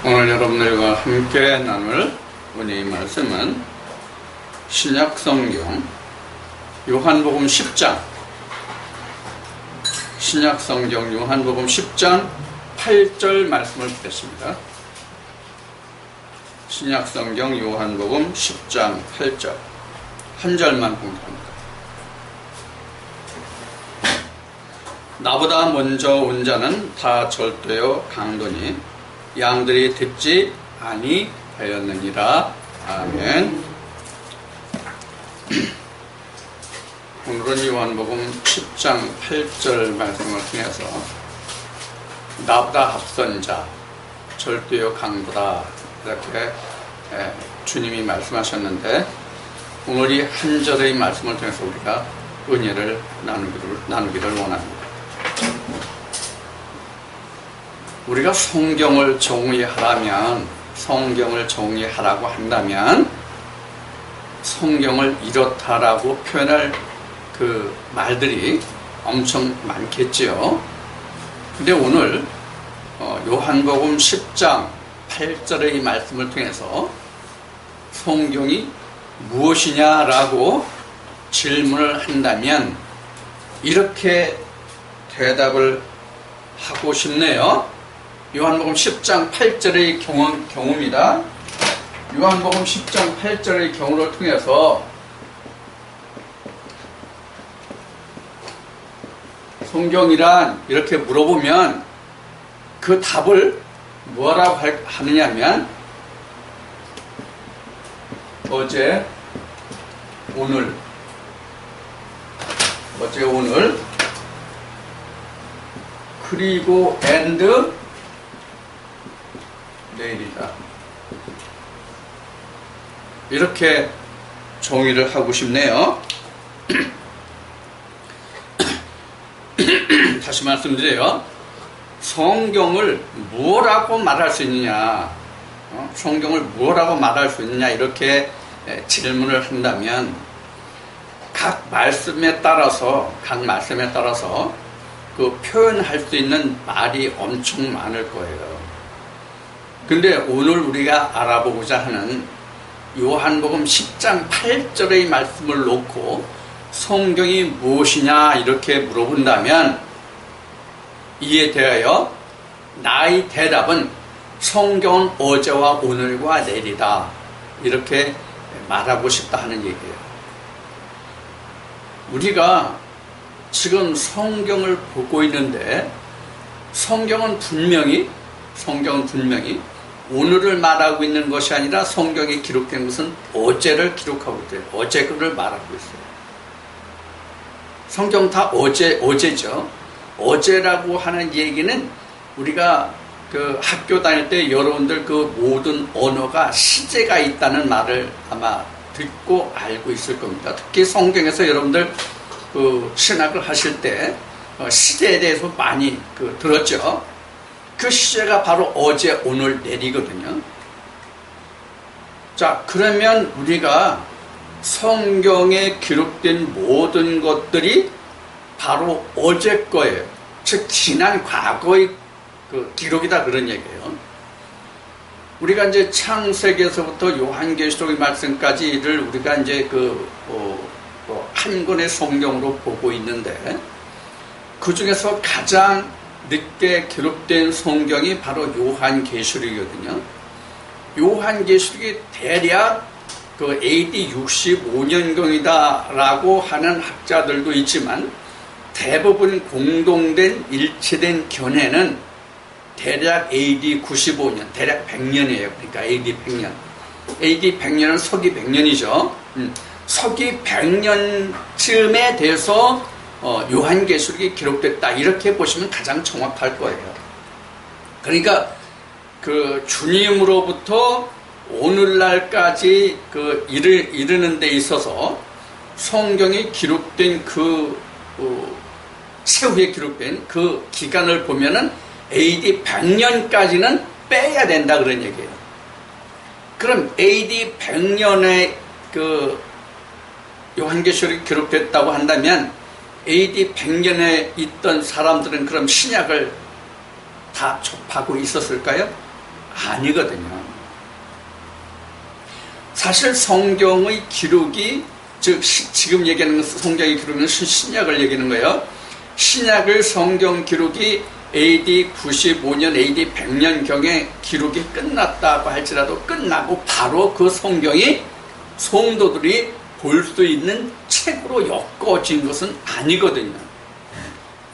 오늘 여러분들과 함께 나눌 은혜의 말씀은 신약성경 요한복음 10장 신약성경 요한복음 10장 8절 말씀을 보겠습니다. 신약성경 요한복음 10장 8절 한 절만 공부합니다. 나보다 먼저 온 자는 다 절되어 강도니 양들이 듣지 아니하였느니라. 아멘. 오늘은 요한복음 10장 8절 말씀을 통해서 나보다 앞선 자, 절대요 강도다, 이렇게 주님이 말씀하셨는데, 오늘 이 한 절의 말씀을 통해서 우리가 은혜를 나누기를 원합니다. 우리가 성경을 정의하라고 한다면 성경을 이렇다라고 표현할 그 말들이 엄청 많겠지요. 근데 오늘 요한복음 10장 8절의 말씀을 통해서 성경이 무엇이냐라고 질문을 한다면 이렇게 대답을 하고 싶네요. 요한복음 10장 8절의 경우입니다. 요한복음 10장 8절의 경우를 통해서 성경이란 이렇게 물어보면 그 답을 뭐라고 하느냐면 어제 오늘 그리고 내일이다, 이렇게 정의를 하고 싶네요. 다시 말씀드려요. 성경을 뭐라고 말할 수 있느냐, 성경을 뭐라고 말할 수 있느냐, 이렇게 질문을 한다면 각 말씀에 따라서 그 표현할 수 있는 말이 엄청 많을 거예요. 근데 오늘 우리가 알아보고자 하는 요한복음 10장 8절의 말씀을 놓고 성경이 무엇이냐 이렇게 물어본다면 이에 대하여 나의 대답은 성경은 어제와 오늘과 내일이다, 이렇게 말하고 싶다 하는 얘기예요. 우리가 지금 성경을 보고 있는데 성경은 분명히 오늘을 말하고 있는 것이 아니라 성경에 기록된 것은 어제를 기록하고 있대요. 어제 거를 말하고 있어요. 성경 다 어제죠. 어제라고 하는 얘기는 우리가 그 학교 다닐 때 여러분들 그 모든 언어가 시제가 있다는 말을 아마 듣고 알고 있을 겁니다. 특히 성경에서 여러분들 그 신학을 하실 때 시제에 대해서 많이 들었죠. 그 시제가 바로 어제, 오늘, 내일이거든요. 자, 그러면 우리가 성경에 기록된 모든 것들이 바로 어제 거예요. 즉, 지난 과거의 그 기록이다, 그런 얘기예요. 우리가 이제 창세기에서부터 요한계시록의 말씀까지를 우리가 이제 한 권의 성경으로 보고 있는데, 그 중에서 가장 늦게 기록된 성경이 바로 요한계시록이거든요. 요한계시록이 대략 그 AD 65년경이다라고 하는 학자들도 있지만 대부분 공동된 일치된 견해는 대략 AD 95년, 대략 100년이에요. 그러니까 AD 100년. AD 100년은 서기 100년이죠. 서기 100년쯤에 돼서 요한계시록이 기록됐다, 이렇게 보시면 가장 정확할 거예요. 그러니까 그 주님으로부터 오늘날까지 이르는 데 있어서 성경이 기록된 최후에 기록된 그 기간을 보면은 AD 100년까지는 빼야 된다, 그런 얘기예요. 그럼 AD 100년에 그 요한계시록이 기록됐다고 한다면 AD 100년에 있던 사람들은 그럼 신약을 다 접하고 있었을까요? 아니거든요. 사실 성경의 기록이, 즉 지금 얘기하는 성경의 기록은 신약을 얘기하는 거예요. 신약을 성경 기록이 AD 95년, AD 100년경에 기록이 끝났다고 할지라도 끝나고 바로 그 성경이 성도들이 볼 수 있는 책으로 엮어진 것은 아니거든요.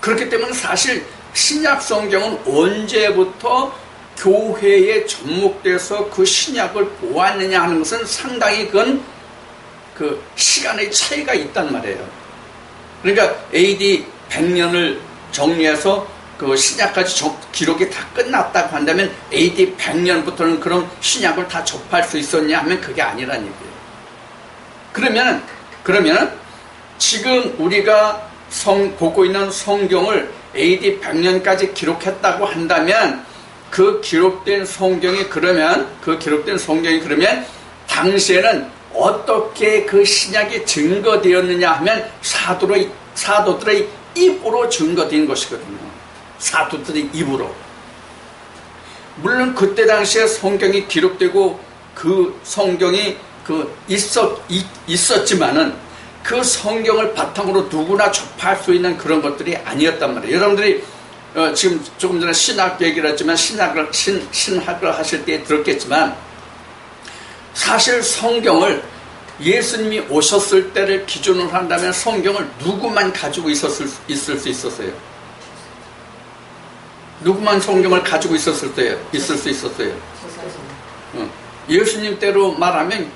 그렇기 때문에 사실 신약 성경은 언제부터 교회에 접목돼서 그 신약을 보았느냐 하는 것은 상당히 그건 그 시간의 차이가 있단 말이에요. 그러니까 AD 100년을 정리해서 그 신약까지 기록이 다 끝났다고 한다면 AD 100년부터는 그럼 신약을 다 접할 수 있었냐 하면 그게 아니란 얘기예요. 그러면 지금 우리가 보고 있는 성경을 AD 100년까지 기록했다고 한다면 그 기록된 성경이 그러면 당시에는 어떻게 그 신약이 증거되었느냐 하면 사도들의 입으로 증거된 것이거든요. 사도들의 입으로. 물론 그때 당시에 성경이 기록되고 그 성경이 있었지만은 그 성경을 바탕으로 누구나 접할 수 있는 그런 것들이 아니었단 말이에요. 여러분들이 지금 조금 전에 신학 얘기를 했지만 신학을 하실 때 들었겠지만 사실 성경을 예수님이 오셨을 때를 기준으로 한다면 성경을 누구만 가지고 있을 수 있었어요? 누구만 성경을 가지고 있을 수 있었어요? 예수님 때로 말하면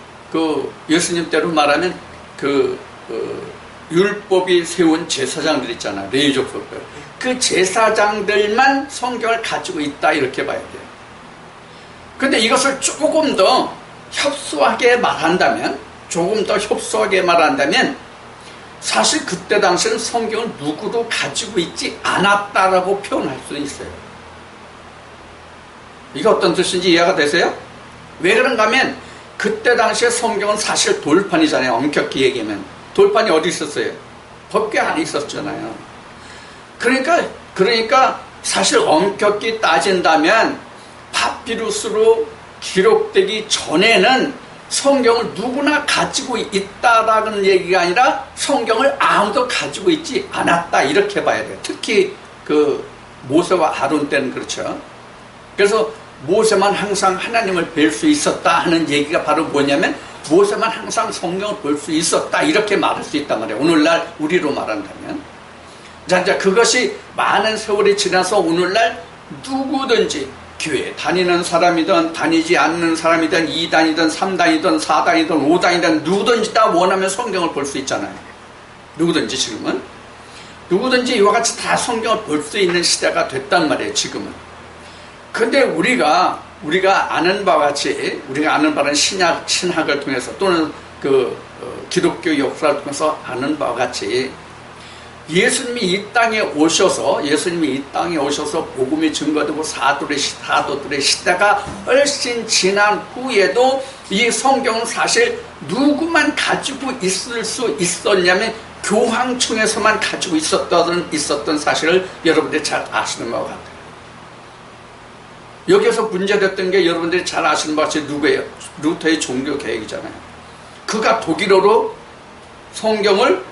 율법이 세운 제사장들 있잖아요. 레위족속들. 그 제사장들만 성경을 가지고 있다 이렇게 봐야 돼요. 근데 이것을 조금 더 협소하게 말한다면 사실 그때 당시에는 성경을 누구도 가지고 있지 않았다라고 표현할 수 있어요. 이게 어떤 뜻인지 이해가 되세요? 왜 그런가 하면 그때 당시에 성경은 사실 돌판이잖아요. 엄격히 얘기하면 돌판이 어디 있었어요? 법궤 안에 있었잖아요. 그러니까 사실 엄격히 따진다면 파피루스로 기록되기 전에는 성경을 누구나 가지고 있다라는 얘기가 아니라 성경을 아무도 가지고 있지 않았다 이렇게 봐야 돼요. 특히 그 모세와 아론 때는 그렇죠. 그래서 모세만 항상 하나님을 뵐 수 있었다 하는 얘기가 바로 뭐냐면 모세만 항상 성경을 볼 수 있었다 이렇게 말할 수 있단 말이에요. 오늘날 우리로 말한다면. 자, 그것이 많은 세월이 지나서 오늘날 누구든지 교회 다니는 사람이든 다니지 않는 사람이든 2단이든 3단이든 4단이든 5단이든 누구든지 다 원하면 성경을 볼 수 있잖아요. 누구든지 지금은. 누구든지 이와 같이 다 성경을 볼 수 있는 시대가 됐단 말이에요. 지금은. 근데 우리가 아는 바와 같이 우리가 아는 바는 신학을 통해서 또는 기독교 역사를 통해서 아는 바와 같이 예수님이 이 땅에 오셔서 복음이 증거되고 사도들의 시대가 훨씬 지난 후에도 이 성경은 사실 누구만 가지고 있을 수 있었냐면 교황청에서만 가지고 있었던 사실을 여러분들이 잘 아시는 것 같아요. 여기서 문제됐던 게 여러분들이 잘 아시는 것 같이 누구예요? 루터의 종교 개혁이잖아요. 그가 독일어로 성경을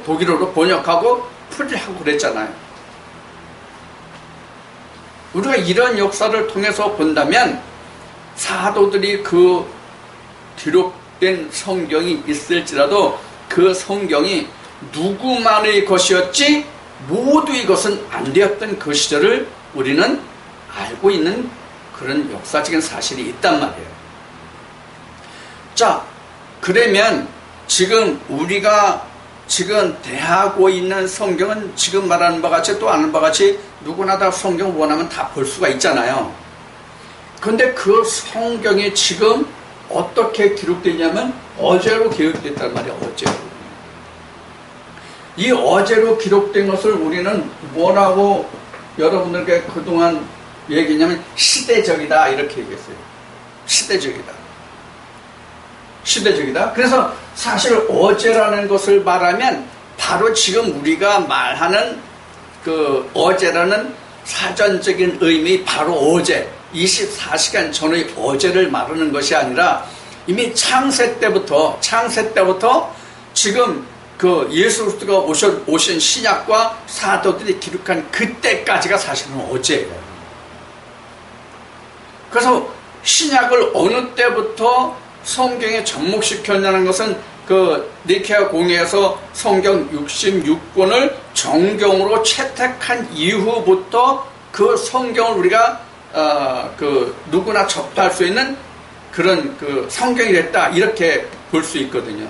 독일어로 번역하고 풀이하고 그랬잖아요. 우리가 이런 역사를 통해서 본다면 사도들이 그 기록된 성경이 있을지라도 그 성경이 누구만의 것이었지 모두 이것은 안 되었던 그 시절을 우리는 알고 있는 그런 역사적인 사실이 있단 말이에요. 자, 그러면 지금 우리가 대하고 있는 성경은 지금 말하는 바와 같이 또 아는 바와 같이 누구나 다 성경을 원하면 다 볼 수가 있잖아요. 근데 그 성경이 지금 어떻게 기록되냐면 어제로 기록됐단 말이에요. 어제로. 이 어제로 기록된 것을 우리는 뭐라고 여러분들께 그동안 얘기했냐면 시대적이다 이렇게 얘기했어요. 시대적이다. 그래서 사실 어제라는 것을 말하면 바로 지금 우리가 말하는 그 어제라는 사전적인 의미 바로 어제 24시간 전의 어제를 말하는 것이 아니라 이미 창세 때부터 지금 그 예수 그리스도가 오신 신약과 사도들이 기록한 그때까지가 사실은 어제예요. 그래서 신약을 어느 때부터 성경에 접목시켰냐는 것은 그 니케아 공회에서 성경 66권을 정경으로 채택한 이후부터 그 성경을 우리가 그 누구나 접할 수 있는 그런 그 성경이 됐다 이렇게 볼 수 있거든요.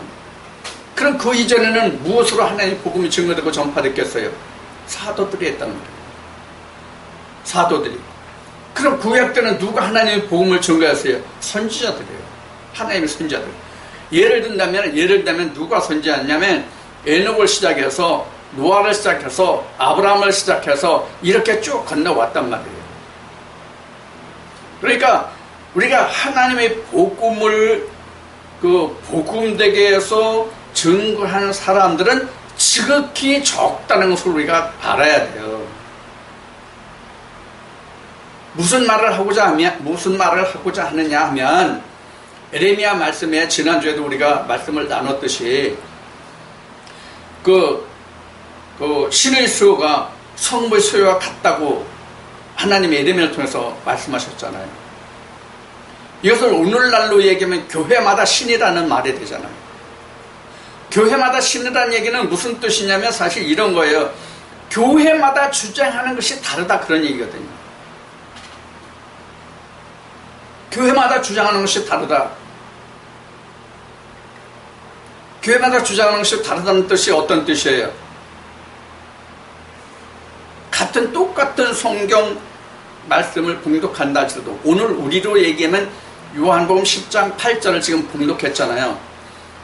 그럼 그 이전에는 무엇으로 하나님의 복음이 증거되고 전파됐겠어요? 사도들이 했단 말이에요. 사도들이. 그럼 구약 때는 누가 하나님의 복음을 증거했어요? 선지자들이에요. 하나님의 선지자들. 예를 든다면 누가 선지했냐면 에녹을 시작해서 노아를 시작해서 아브라함을 시작해서 이렇게 쭉 건너왔단 말이에요. 그러니까 우리가 하나님의 복음을 그 복음되게 해서 증거하는 사람들은 지극히 적다는 것을 우리가 알아야 돼요. 무슨 말을 하고자 하느냐 하면 에레미야 말씀에 지난주에도 우리가 말씀을 나눴듯이 그 신의 수요가 성부의 수요와 같다고 하나님이 에레미야를 통해서 말씀하셨잖아요. 이것을 오늘날로 얘기하면 교회마다 신이라는 말이 되잖아요. 교회마다 신이라는 얘기는 무슨 뜻이냐면 사실 이런 거예요. 교회마다 주장하는 것이 다르다 그런 얘기거든요. 교회마다 주장하는 것이 다르다. 교회마다 주장하는 것이 다르다는 뜻이 어떤 뜻이에요? 똑같은 성경 말씀을 봉독한다 할지라도 오늘 우리로 얘기하면 요한복음 10장 8절을 지금 봉독했잖아요.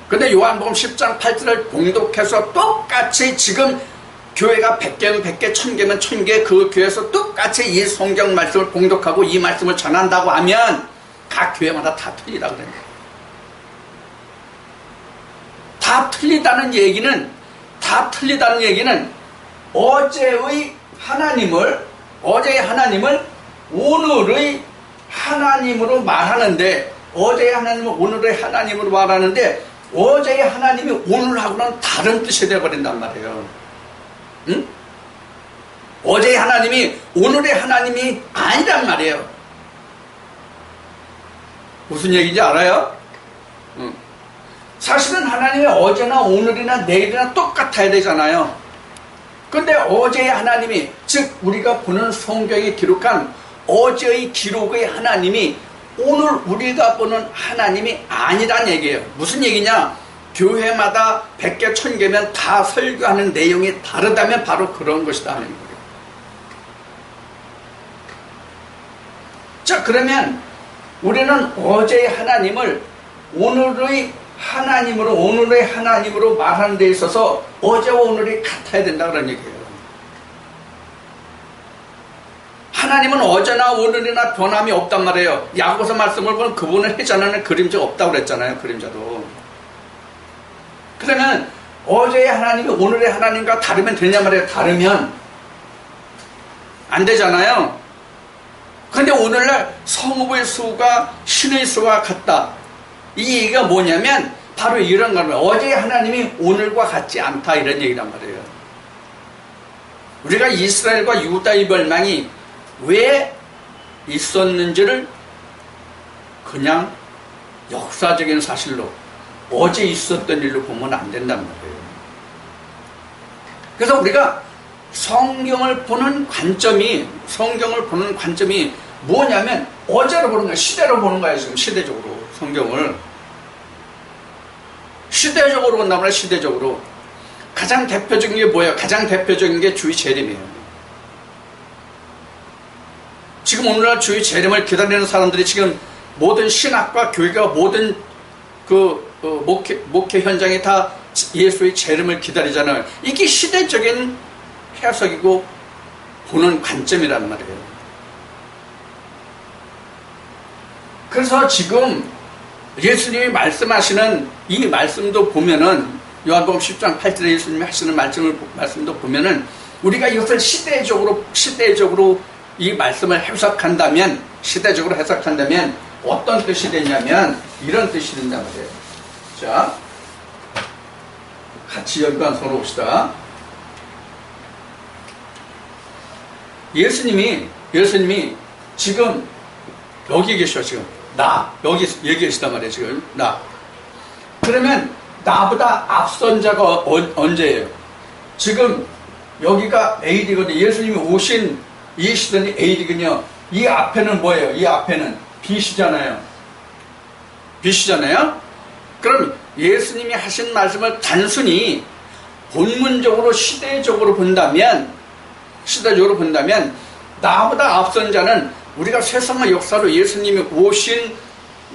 근데 요한복음 10장 8절을 봉독해서 똑같이 지금 교회가 100개면 100개, 1000개면 1000개 그 교회에서 똑같이 이 성경 말씀을 봉독하고 이 말씀을 전한다고 하면 각 교회마다 다 틀리다 그래요. 다 틀리다는 얘기는 어제의 하나님을 오늘의 하나님으로 말하는데 어제의 하나님을 오늘의 하나님으로 말하는데 어제의 하나님이 오늘하고는 다른 뜻이 되어버린단 말이에요. 응? 어제의 하나님이 오늘의 하나님이 아니란 말이에요. 무슨 얘기인지 알아요? 응. 사실은 하나님이 어제나 오늘이나 내일이나 똑같아야 되잖아요. 근데 어제의 하나님이 즉 우리가 보는 성경에 기록한 어제의 기록의 하나님이 오늘 우리가 보는 하나님이 아니란 얘기예요. 무슨 얘기냐? 교회마다 100개, 1000개면 다 설교하는 내용이 다르다면 바로 그런 것이다 하는 거예요. 자, 그러면 우리는 어제의 하나님을 오늘의 하나님으로 말하는 데 있어서 어제와 오늘이 같아야 된다 그런 얘기예요. 하나님은 어제나 오늘이나 변함이 없단 말이에요. 야고보서 말씀을 보면 그분은 해지 않는 그림자가 없다고 그랬잖아요. 그림자도. 그러면 어제의 하나님이 오늘의 하나님과 다르면 되냐 말이에요. 다르면 안 되잖아요. 그런데 오늘날 성부의 수가 신의 수와 같다. 이 얘기가 뭐냐면 바로 이런 겁니다. 어제의 하나님이 오늘과 같지 않다 이런 얘기란 말이에요. 우리가 이스라엘과 유다의 멸망이 왜 있었는지를 그냥 역사적인 사실로 어제 있었던 일로 보면 안 된단 말이에요. 그래서 우리가 성경을 보는 관점이 뭐냐면 어제로 보는 거예요. 시대로 보는 거예요. 지금 시대적으로 성경을 시대적으로 본단 말이에요. 시대적으로 가장 대표적인 게 뭐예요? 가장 대표적인 게 주의 재림이에요. 지금 오늘날 주의 재림을 기다리는 사람들이 지금 모든 신학과 교회가 모든 목회 현장에 다 예수의 재림을 기다리잖아요. 이게 시대적인 해석이고 보는 관점이란 말이에요. 그래서 지금 예수님이 말씀하시는 이 말씀도 보면은 요한복음 10장 8절에 예수님이 하시는 말씀도 보면은 우리가 이것을 시대적으로 이 말씀을 해석한다면, 시대적으로 해석한다면 어떤 뜻이 되냐면 이런 뜻이 된단 말이에요. 자, 같이 연관 손으로 봅시다. 예수님이 지금 여기 계셔. 지금 여기 계시단 말이에요. 지금 그러면 나보다 앞선 자가 언제예요? 지금 여기가 AD거든요. 예수님이 오신 이 시대는 AD거든요. 이 앞에는 뭐예요? 이 앞에는 BC잖아요. 그럼 예수님이 하신 말씀을 단순히 본문적으로 시대적으로 본다면 나보다 앞선 자는 우리가 세상의 역사로 예수님이 오신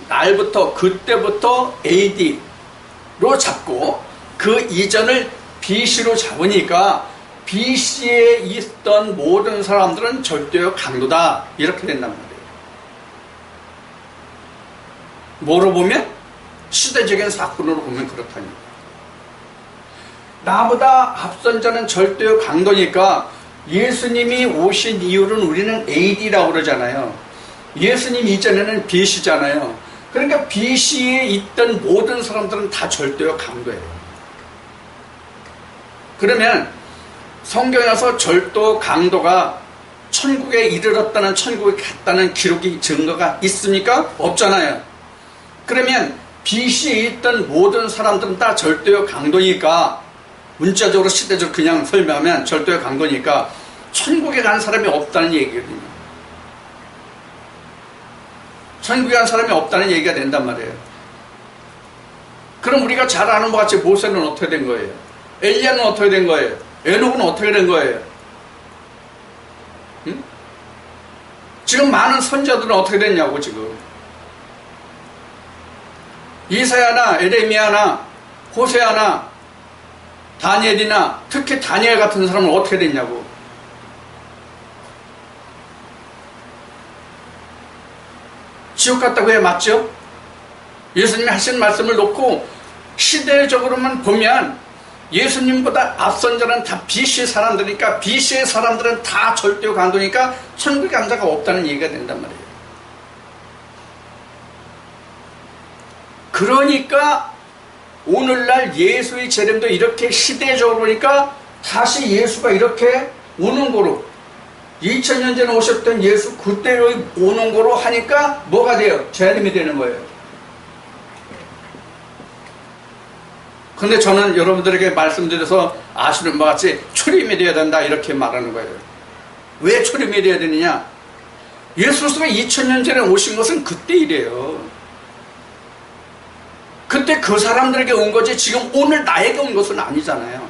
날부터 그때부터 AD로 잡고 그 이전을 BC로 잡으니까 BC에 있던 모든 사람들은 절대적 강도다 이렇게 된단 말이에요. 뭐로 보면? 시대적인 사건으로 보면 그렇다니까. 나보다 앞선 자는 절대적 강도니까 예수님이 오신 이유는 우리는 AD라고 그러잖아요. 예수님 이전에는 BC잖아요. 그러니까 BC에 있던 모든 사람들은 다 절대적 강도예요. 그러면 성경에서 절도 강도가 천국에 이르렀다는, 천국에 갔다는 기록이 증거가 있습니까? 없잖아요. 그러면 BC에 있던 모든 사람들은 다 절대적 강도니까, 문자적으로 시대적으로 그냥 설명하면 절대적 강도니까 천국에 간 사람이 없다는 얘기거든요. 천국에 간 사람이 없다는 얘기가 된단 말이에요. 그럼 우리가 잘 아는 것 같이 모세는 어떻게 된 거예요? 엘리야는 어떻게 된 거예요? 에녹은 어떻게 된 거예요? 응? 지금 많은 선자들은 어떻게 됐냐고. 지금 이사야나 에레미야나 호세아나 다니엘이나, 특히 다니엘 같은 사람은 어떻게 됐냐고. 지옥 갔다고 해. 맞죠? 예수님이 하신 말씀을 놓고 시대적으로만 보면 예수님보다 앞선 자는 다 BC 사람들이니까, BC의 사람들은 다 절대적 강도니까 천국에 간 자가 없다는 얘기가 된단 말이에요. 그러니까 오늘날 예수의 재림도 이렇게 시대적으로 보니까 다시 예수가 이렇게 오는 거로, 2000년 전에 오셨던 예수 그때로 오는 거로 하니까 뭐가 돼요? 재림이 되는 거예요. 근데 저는 여러분들에게 말씀드려서 아시는 것 같이 초림이 되어야 된다 이렇게 말하는 거예요. 왜 초림이 되어야 되느냐? 예수 그리스도가 2000년 전에 오신 것은 그때 일이에요. 그때 그 사람들에게 온 거지 지금 오늘 나에게 온 것은 아니잖아요.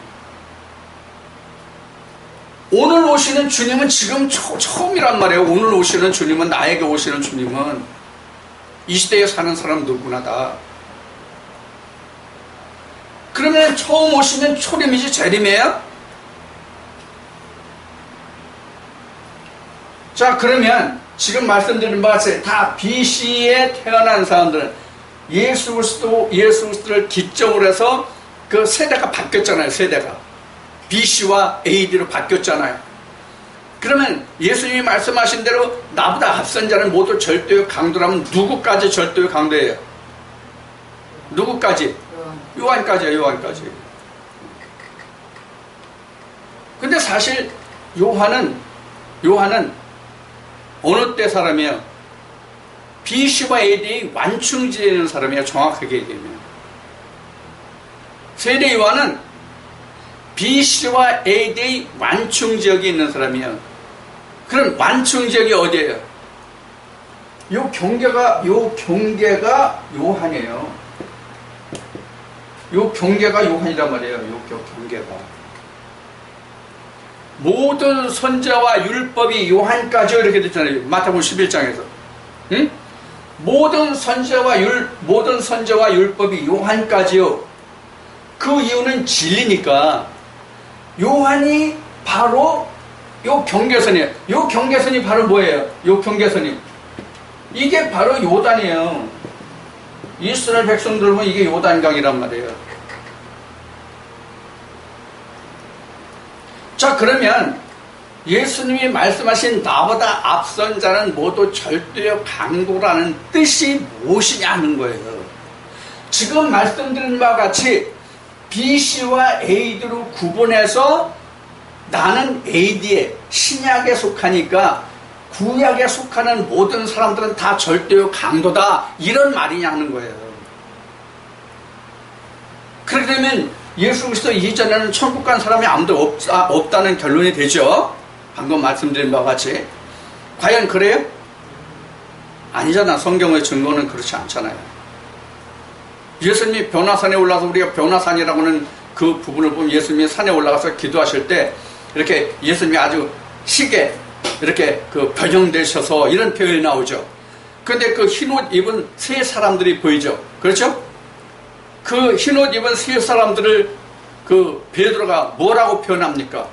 오늘 오시는 주님은 지금 처음이란 말이에요. 오늘 오시는 주님은, 나에게 오시는 주님은 이 시대에 사는 사람 누구나 다. 그러면 처음 오시면 초림이지 재림이에요? 자, 그러면 지금 말씀드린 바와 같이 다 BC에 태어난 사람들은 예수 그리스도를 기점으로 해서 그 세대가 바뀌었잖아요. 세대가 BC와 AD로 바뀌었잖아요. 그러면 예수님이 말씀하신 대로 나보다 앞선 자는 모두 절대적 강도라면 누구까지 절대적 강도예요? 누구까지? 요한까지요. 요한까지. 근데 사실 요한은 어느 때 사람이에요? BC와 AD의 완충지에 있는 사람이에요. 정확하게 얘기하면. 세례 요한은 BC와 AD의 완충지역에 있는 사람이에요. 그럼 완충지역이 어디예요? 요 경계가 요한이에요. 요 경계가 요한이란 말이에요. 요 경계가. 모든 선자와 율법이 요한까지 이렇게 됐잖아요. 마태복음 11장에서. 응? 모든 선자와 율법이 요한까지요. 그 이유는 진리니까. 요한이 바로 요 경계선이에요. 요 경계선이 바로 뭐예요? 요 경계선이. 이게 바로 요단이에요. 이스라엘 백성들 보면 이게 요단강이란 말이에요. 자, 그러면 예수님이 말씀하신 나보다 앞선 자는 모두 절대적 강도라는 뜻이 무엇이냐 하는 거예요. 지금 말씀드린 바와 같이 BC와 AD로 구분해서 나는 AD에 신약에 속하니까 구약에 속하는 모든 사람들은 다 절대적 강도다, 이런 말이냐 하는 거예요. 그렇게 되면 예수 그리스도 이전에는 천국 간 사람이 아무도 없다는 결론이 되죠. 방금 말씀드린 바와 같이. 과연 그래요? 아니잖아. 성경의 증거는 그렇지 않잖아요. 예수님이 변화산에 올라서, 우리가 변화산이라고 하는 그 부분을 보면 예수님이 산에 올라가서 기도하실 때 이렇게 예수님이 아주 희게 이렇게 그 변형되셔서 이런 표현이 나오죠. 그런데 그 흰옷 입은 세 사람들이 보이죠. 그렇죠? 그 흰옷 입은 세 사람들을 그 베드로가 뭐라고 표현합니까?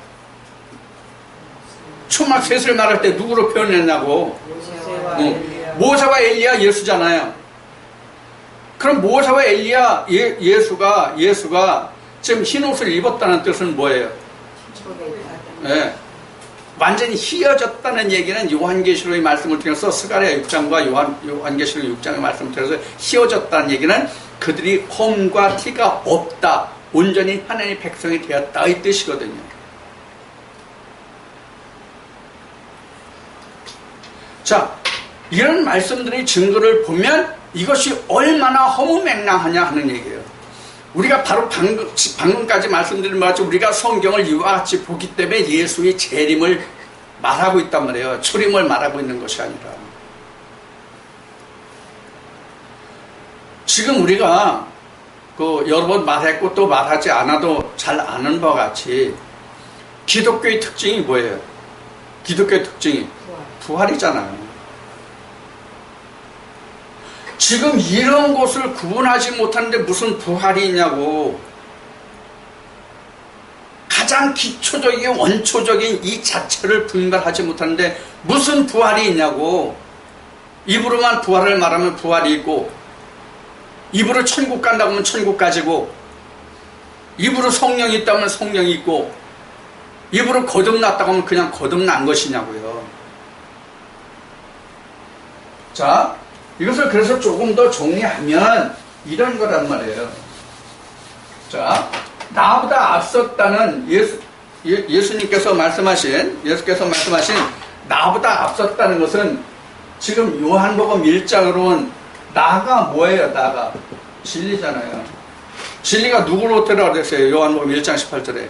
초막 셋을 말할 때 누구로 표현했냐고. 모세와 엘리야 예수잖아요. 그럼 모세와 엘리야 예수가 지금 흰옷을 입었다는 뜻은 뭐예요? 네. 완전히 휘어졌다는 얘기는 요한계시록의 말씀을 통해서 스가랴 6장과 요한계시록 6장의 말씀을 통해서 휘어졌다는 얘기는 그들이 험과 티가 없다, 온전히 하나님의 백성이 되었다, 이 뜻이거든요. 자, 이런 말씀들의 증거를 보면 이것이 얼마나 허무맹랑하냐 하는 얘기예요. 우리가 바로 방금까지 말씀드린 바와 같이 우리가 성경을 이와 같이 보기 때문에 예수의 재림을 말하고 있단 말이에요. 초림을 말하고 있는 것이 아니라. 지금 우리가 여러 번 말했고 또 말하지 않아도 잘 아는 바와 같이 기독교의 특징이 뭐예요? 기독교의 특징이 부활이잖아요. 지금 이런 것을 구분하지 못하는데 무슨 부활이 있냐고. 가장 기초적이고 원초적인 이 자체를 분별하지 못하는데 무슨 부활이 있냐고. 입으로만 부활을 말하면 부활이 있고, 입으로 천국 간다고 하면 천국 가지고, 입으로 성령이 있다면 성령이 있고, 입으로 거듭났다고 하면 그냥 거듭난 것이냐고요. 자, 이것을 그래서 조금 더 정리하면 이런 거란 말이에요. 자, 나보다 앞섰다는 예수께서 말씀하신 나보다 앞섰다는 것은 지금 요한복음 1장으로는 나가 뭐예요? 나가 진리잖아요. 진리가 누구로 데려다 됐어요? 요한복음 1장 18절에.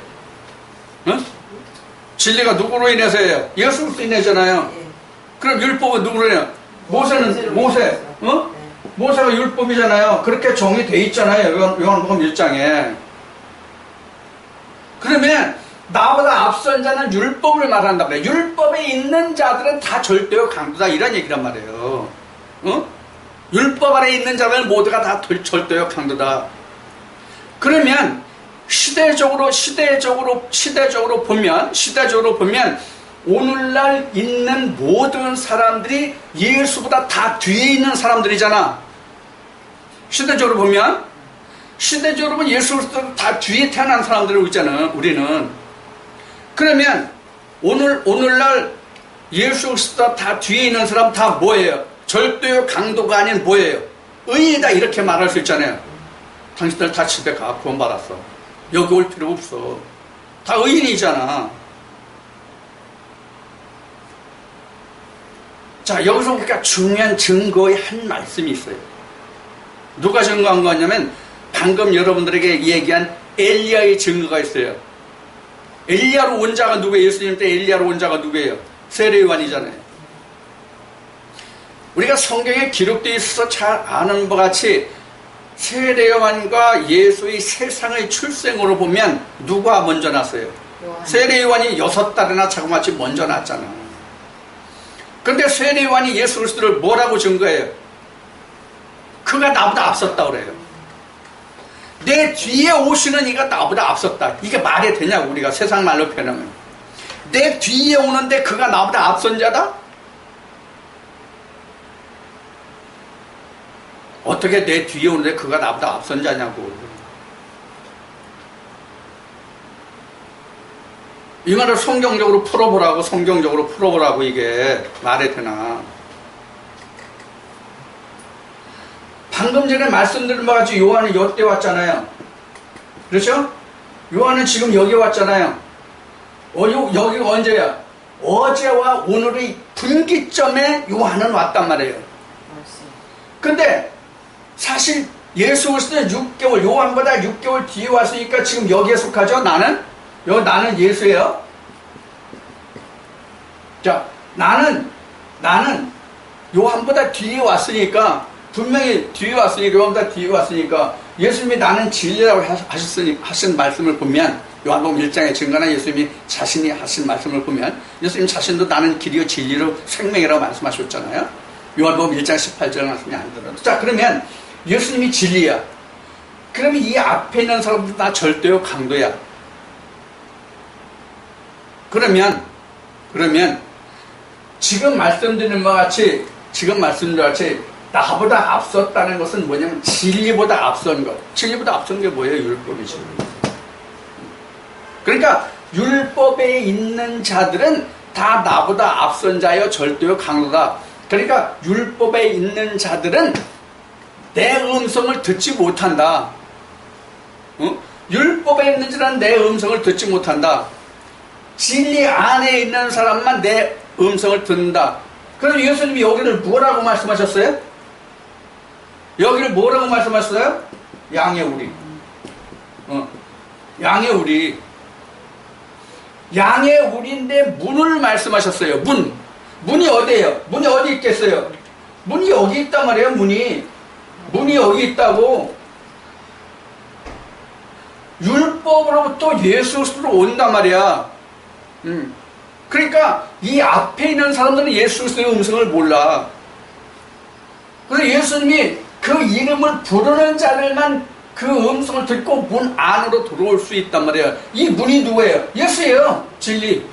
응? 진리가 누구로 인해서예요? 예수 그리스도 인해잖아요. 그럼 율법은 누구로 인해요? 모세는 모세, 어? 모세가 율법이잖아요. 그렇게 정의되어 있잖아요. 요한복음 1장에. 그러면 나보다 앞선 자는 율법을 말한단 말이에요. 율법에 있는 자들은 다 절대요 강도다, 이런 얘기란 말이에요. 어? 율법 아래 있는 자들 모두가 다 절대요 강도다. 그러면 시대적으로 보면 오늘날 있는 모든 사람들이 예수보다 다 뒤에 있는 사람들이잖아. 시대적으로 보면 예수보다 다 뒤에 태어난 사람들이고 있잖아, 우리는. 그러면 오늘날 예수 그리스도보다 다 뒤에 있는 사람 다 뭐예요? 절대요 강도가 아닌 뭐예요? 의인이다, 이렇게 말할 수 있잖아요. 당신들 다 집에 가, 구원받았어. 여기 올 필요 없어. 다 의인이잖아. 자, 여기서 우리가 중요한 증거의 한 말씀이 있어요. 누가 증거한 거냐면 방금 여러분들에게 얘기한 엘리야의 증거가 있어요. 엘리야로 온 자가 누구예요? 예수님 때 엘리야로 온 자가 누구예요? 세례요한이잖아요. 우리가 성경에 기록되어 있어서 잘 아는 것 같이 세례요한과 예수의 세상의 출생으로 보면 누가 먼저 났어요? 세례요한이 6달이나 자그마치 먼저 났잖아. 그런데 세례요한이 예수 그리스도를 뭐라고 증거해요? 그가 나보다 앞섰다 그래요. 내 뒤에 오시는 이가 나보다 앞섰다. 이게 말이 되냐고, 우리가 세상 말로 표현하면. 내 뒤에 오는데 그가 나보다 앞선 자다? 어떻게 내 뒤에 오는데 그가 나보다 앞선 자냐고. 이 말을 성경적으로 풀어보라고 이게 말이 되나. 방금 전에 말씀드린 바와 같이 요한은 여태 왔잖아요. 그렇죠? 요한은 지금 여기 왔잖아요. 여기가 언제야? 어제와 오늘의 분기점에 요한은 왔단 말이에요. 근데 사실 예수 그리스도는 6개월, 요한보다 6개월 뒤에 왔으니까 지금 여기에 속하죠? 나는 예수예요. 자, 나는 요한보다 뒤에 왔으니까, 분명히 뒤에 왔으니까, 요한보다 뒤에 왔으니까, 예수님이 나는 진리라고 하신 말씀을 보면, 요한복음 1장에 증거나 예수님이 자신이 하신 말씀을 보면, 예수님 자신도 나는 길이요 진리로 생명이라고 말씀하셨잖아요. 요한복음 1장 18절 말씀이 안 들어요. 자, 그러면 예수님이 진리야. 그러면 이 앞에 있는 사람들 다 절대요 강도야. 그러면 지금 말씀드린 것 같이 나보다 앞섰다는 것은 뭐냐면 진리보다 앞선 것. 진리보다 앞선 게 뭐예요? 율법이죠. 그러니까 율법에 있는 자들은 다 나보다 앞선 자여 절대요 강도다. 그러니까 율법에 있는 자들은 내 음성을 듣지 못한다. 율법에 있는 자는 내 음성을 듣지 못한다. 진리 안에 있는 사람만 내 음성을 듣는다. 그럼 예수님이 여기를 뭐라고 말씀하셨어요? 여기를 뭐라고 말씀하셨어요? 양의 우리. 양의 우리. 양의 우리인데 문을 말씀하셨어요. 문이 어디예요? 문이 어디 있겠어요? 문이 여기 있단 말이에요. 문이 여기 있다고. 율법으로부터 예수 그리스도로 온단 말이야. 그러니까 이 앞에 있는 사람들은 예수 그리스도의 음성을 몰라. 그래서 예수님이 그 이름을 부르는 자들만 그 음성을 듣고 문 안으로 들어올 수 있단 말이에요. 이 문이 누구예요? 예수예요. 진리.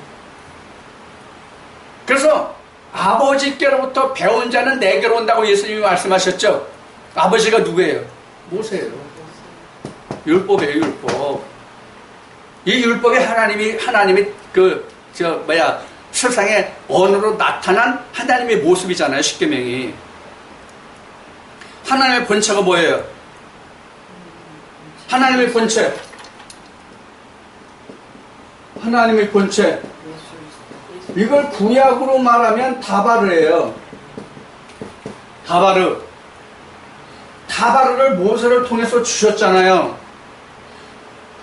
그래서 아버지께로부터 배운 자는 내게로 온다고 예수님이 말씀하셨죠. 아버지가 누구예요? 모세예요. 율법이에요. 율법. 이 율법이 하나님이 세상에 언어로 나타난 하나님의 모습이잖아요. 십계명이. 하나님의 본체가 뭐예요? 하나님의 본체. 이걸 구약으로 말하면 다바르예요. 다바르를 모세를 통해서 주셨잖아요.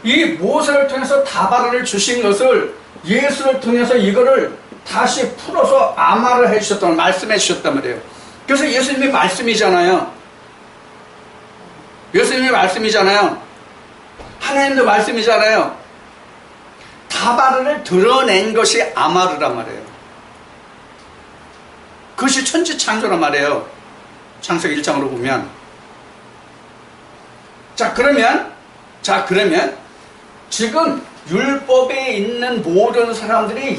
이 모세를 통해서 다바르를 주신 것을 예수를 통해서 이거를 다시 풀어서 아마를 해주셨단 말씀해 주셨단 말이에요. 그래서 예수님이 말씀이잖아요. 하나님도 말씀이잖아요. 다바르를 드러낸 것이 아마르란 말이에요. 그것이 천지창조란 말이에요. 창세기 1장으로 보면. 자 그러면 지금 율법에 있는 모든 사람들이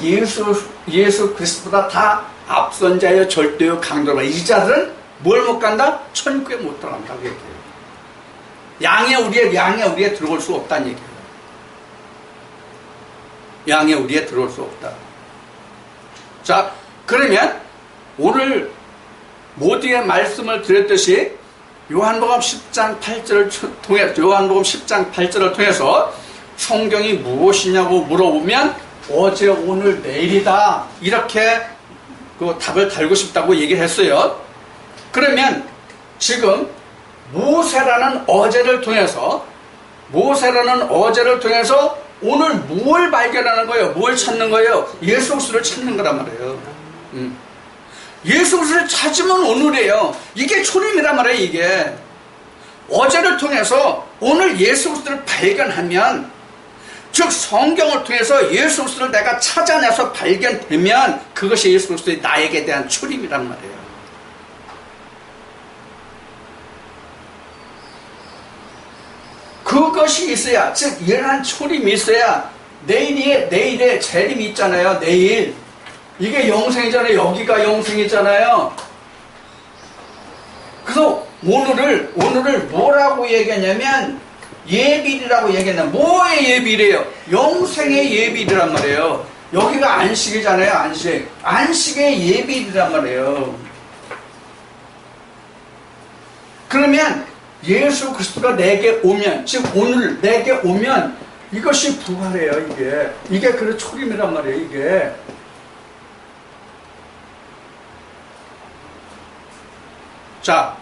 예수 그리스도보다 다 앞선 자여 절대요 강도라. 이 자들은 뭘 못 간다? 천국에 못 들어간다고 얘기해요. 양의 우리에 들어올 수 없다는 얘기예요. 양의 우리에 들어올 수 없다. 자, 그러면 오늘 모두의 말씀을 드렸듯이 요한복음 10장 8절을 통해서 성경이 무엇이냐고 물어보면 어제, 오늘, 내일이다. 이렇게 그 답을 달고 싶다고 얘기를 했어요. 그러면 지금 모세라는 어제를 통해서 오늘 뭘 발견하는 거예요? 뭘 찾는 거예요? 예수 그리스도를 찾는 거란 말이에요. 예수 그리스도를 찾으면 오늘이에요. 이게 초림이란 말이에요. 이게 어제를 통해서 오늘 예수 그리스도를 발견하면, 즉 성경을 통해서 예수 그리스도를 내가 찾아내서 발견되면 그것이 예수 그리스도의 나에게 대한 초림이란 말이에요. 그것이 있어야, 즉 이러한 초림이 있어야 내일에 재림이 있잖아요. 내일 이게 영생이잖아요. 여기가 영생이잖아요. 그래서 오늘을 뭐라고 얘기하냐면 예비일이라고 얘기했나? 뭐의 예비일이에요? 영생의 예비일이란 말이에요. 여기가 안식이잖아요. 안식. 안식의 예비일이란 말이에요. 그러면 예수 그리스도가 내게 오면, 즉 오늘 내게 오면 이것이 부활이에요. 이게 그래 초림이란 말이에요. 이게. 자,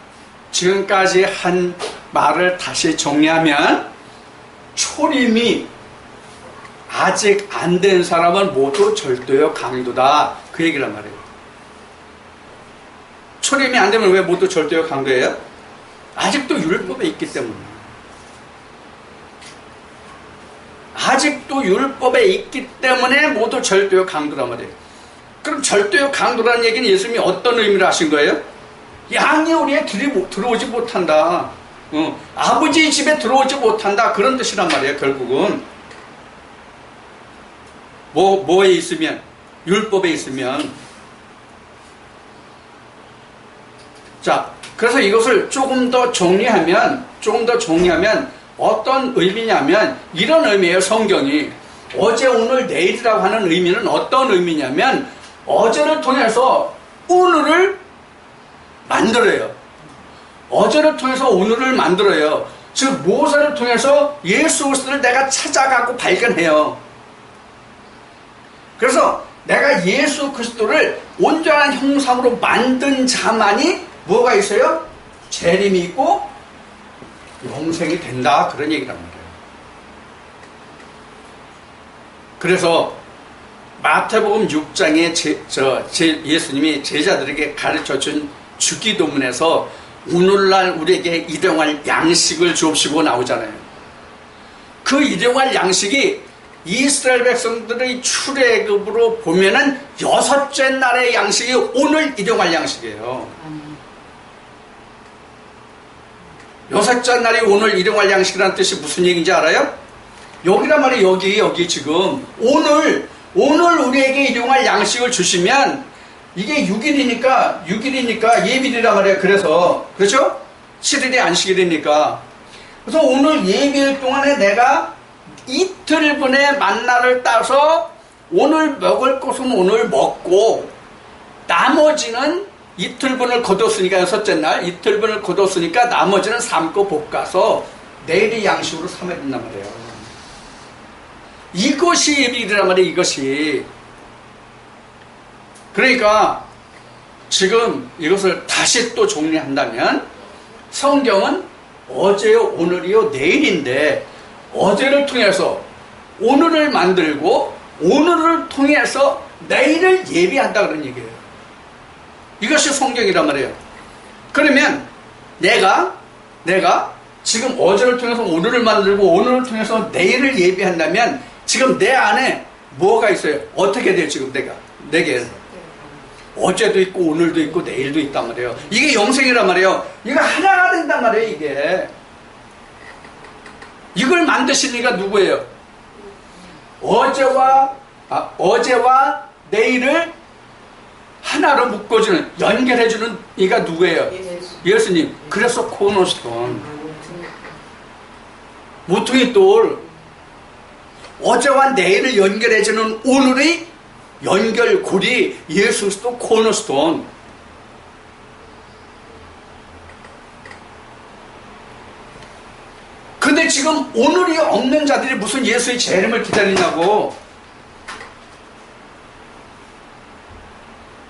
지금까지 한 말을 다시 정리하면 초림이 아직 안 된 사람은 모두 절도요 강도다. 그 얘기란 말이에요. 초림이 안 되면 왜 모두 절도요 강도예요? 아직도 율법에 있기 때문에. 아직도 율법에 있기 때문에 모두 절도요 강도란 말이에요. 그럼 절도요 강도라는 얘기는 예수님이 어떤 의미로 하신 거예요? 양이 우리의 길에 들어오지 못한다. 아버지 집에 들어오지 못한다. 그런 뜻이란 말이에요. 결국은 뭐에 있으면, 율법에 있으면. 자, 그래서 이것을 조금 더 정리하면 어떤 의미냐면 이런 의미예요. 성경이 어제 오늘 내일이라고 하는 의미는 어떤 의미냐면 어제를 통해서 오늘을 만들어요. 어제를 통해서 오늘을 만들어요. 즉 모세를 통해서 예수 그리스도를 내가 찾아가고 발견해요. 그래서 내가 예수 그리스도를 온전한 형상으로 만든 자만이 뭐가 있어요? 재림이 있고 영생이 된다. 그런 얘기란 말이에요. 그래서 마태복음 6장에 예수님이 제자들에게 가르쳐준 주기도문에서 오늘날 우리에게 일용할 양식을 주옵시고 나오잖아요. 그 일용할 양식이 이스라엘 백성들의 출애굽으로 보면은 6째 날의 양식이 오늘 일용할 양식이에요. 6째 날이 오늘 일용할 양식이라는 뜻이 무슨 얘기인지 알아요? 여기란 말이에요. 여기 지금 오늘 우리에게 일용할 양식을 주시면 이게 6일이니까 예비일이란 말이에요. 그래서 그렇죠? 7일이 안식일이니까. 그래서 오늘 예비일 동안에 내가 이틀분의 만나를 따서 오늘 먹을 것은 오늘 먹고 나머지는 이틀분을 거뒀으니까 6째 날 이틀분을 거뒀으니까 나머지는 삶고 볶아서 내일의 양식으로 삼아야 된단 말이에요. 이것이 예비일이란 말이에요. 이것이. 그러니까 지금 이것을 다시 또 정리한다면 성경은 어제요 오늘이요 내일인데 어제를 통해서 오늘을 만들고 오늘을 통해서 내일을 예비한다 그런 얘기예요. 이것이 성경이란 말이에요. 그러면 내가 지금 어제를 통해서 오늘을 만들고 오늘을 통해서 내일을 예비한다면 지금 내 안에 뭐가 있어요? 어떻게 돼요? 지금 내게 어제도 있고 오늘도 있고 내일도 있단 말이에요. 이게 영생이란 말이에요. 이거 하나가 된단 말이에요. 이걸 만드신 이가 누구예요? 어제와 내일을 하나로 묶어주는, 연결해주는 이가 누구예요? 예수님. 그래서 코너스톤, 모퉁이 돌, 어제와 내일을 연결해주는 오늘의 연결고리 예수 그리스도 코너스톤. 근데 지금 오늘이 없는 자들이 무슨 예수의 재림을 기다리냐고.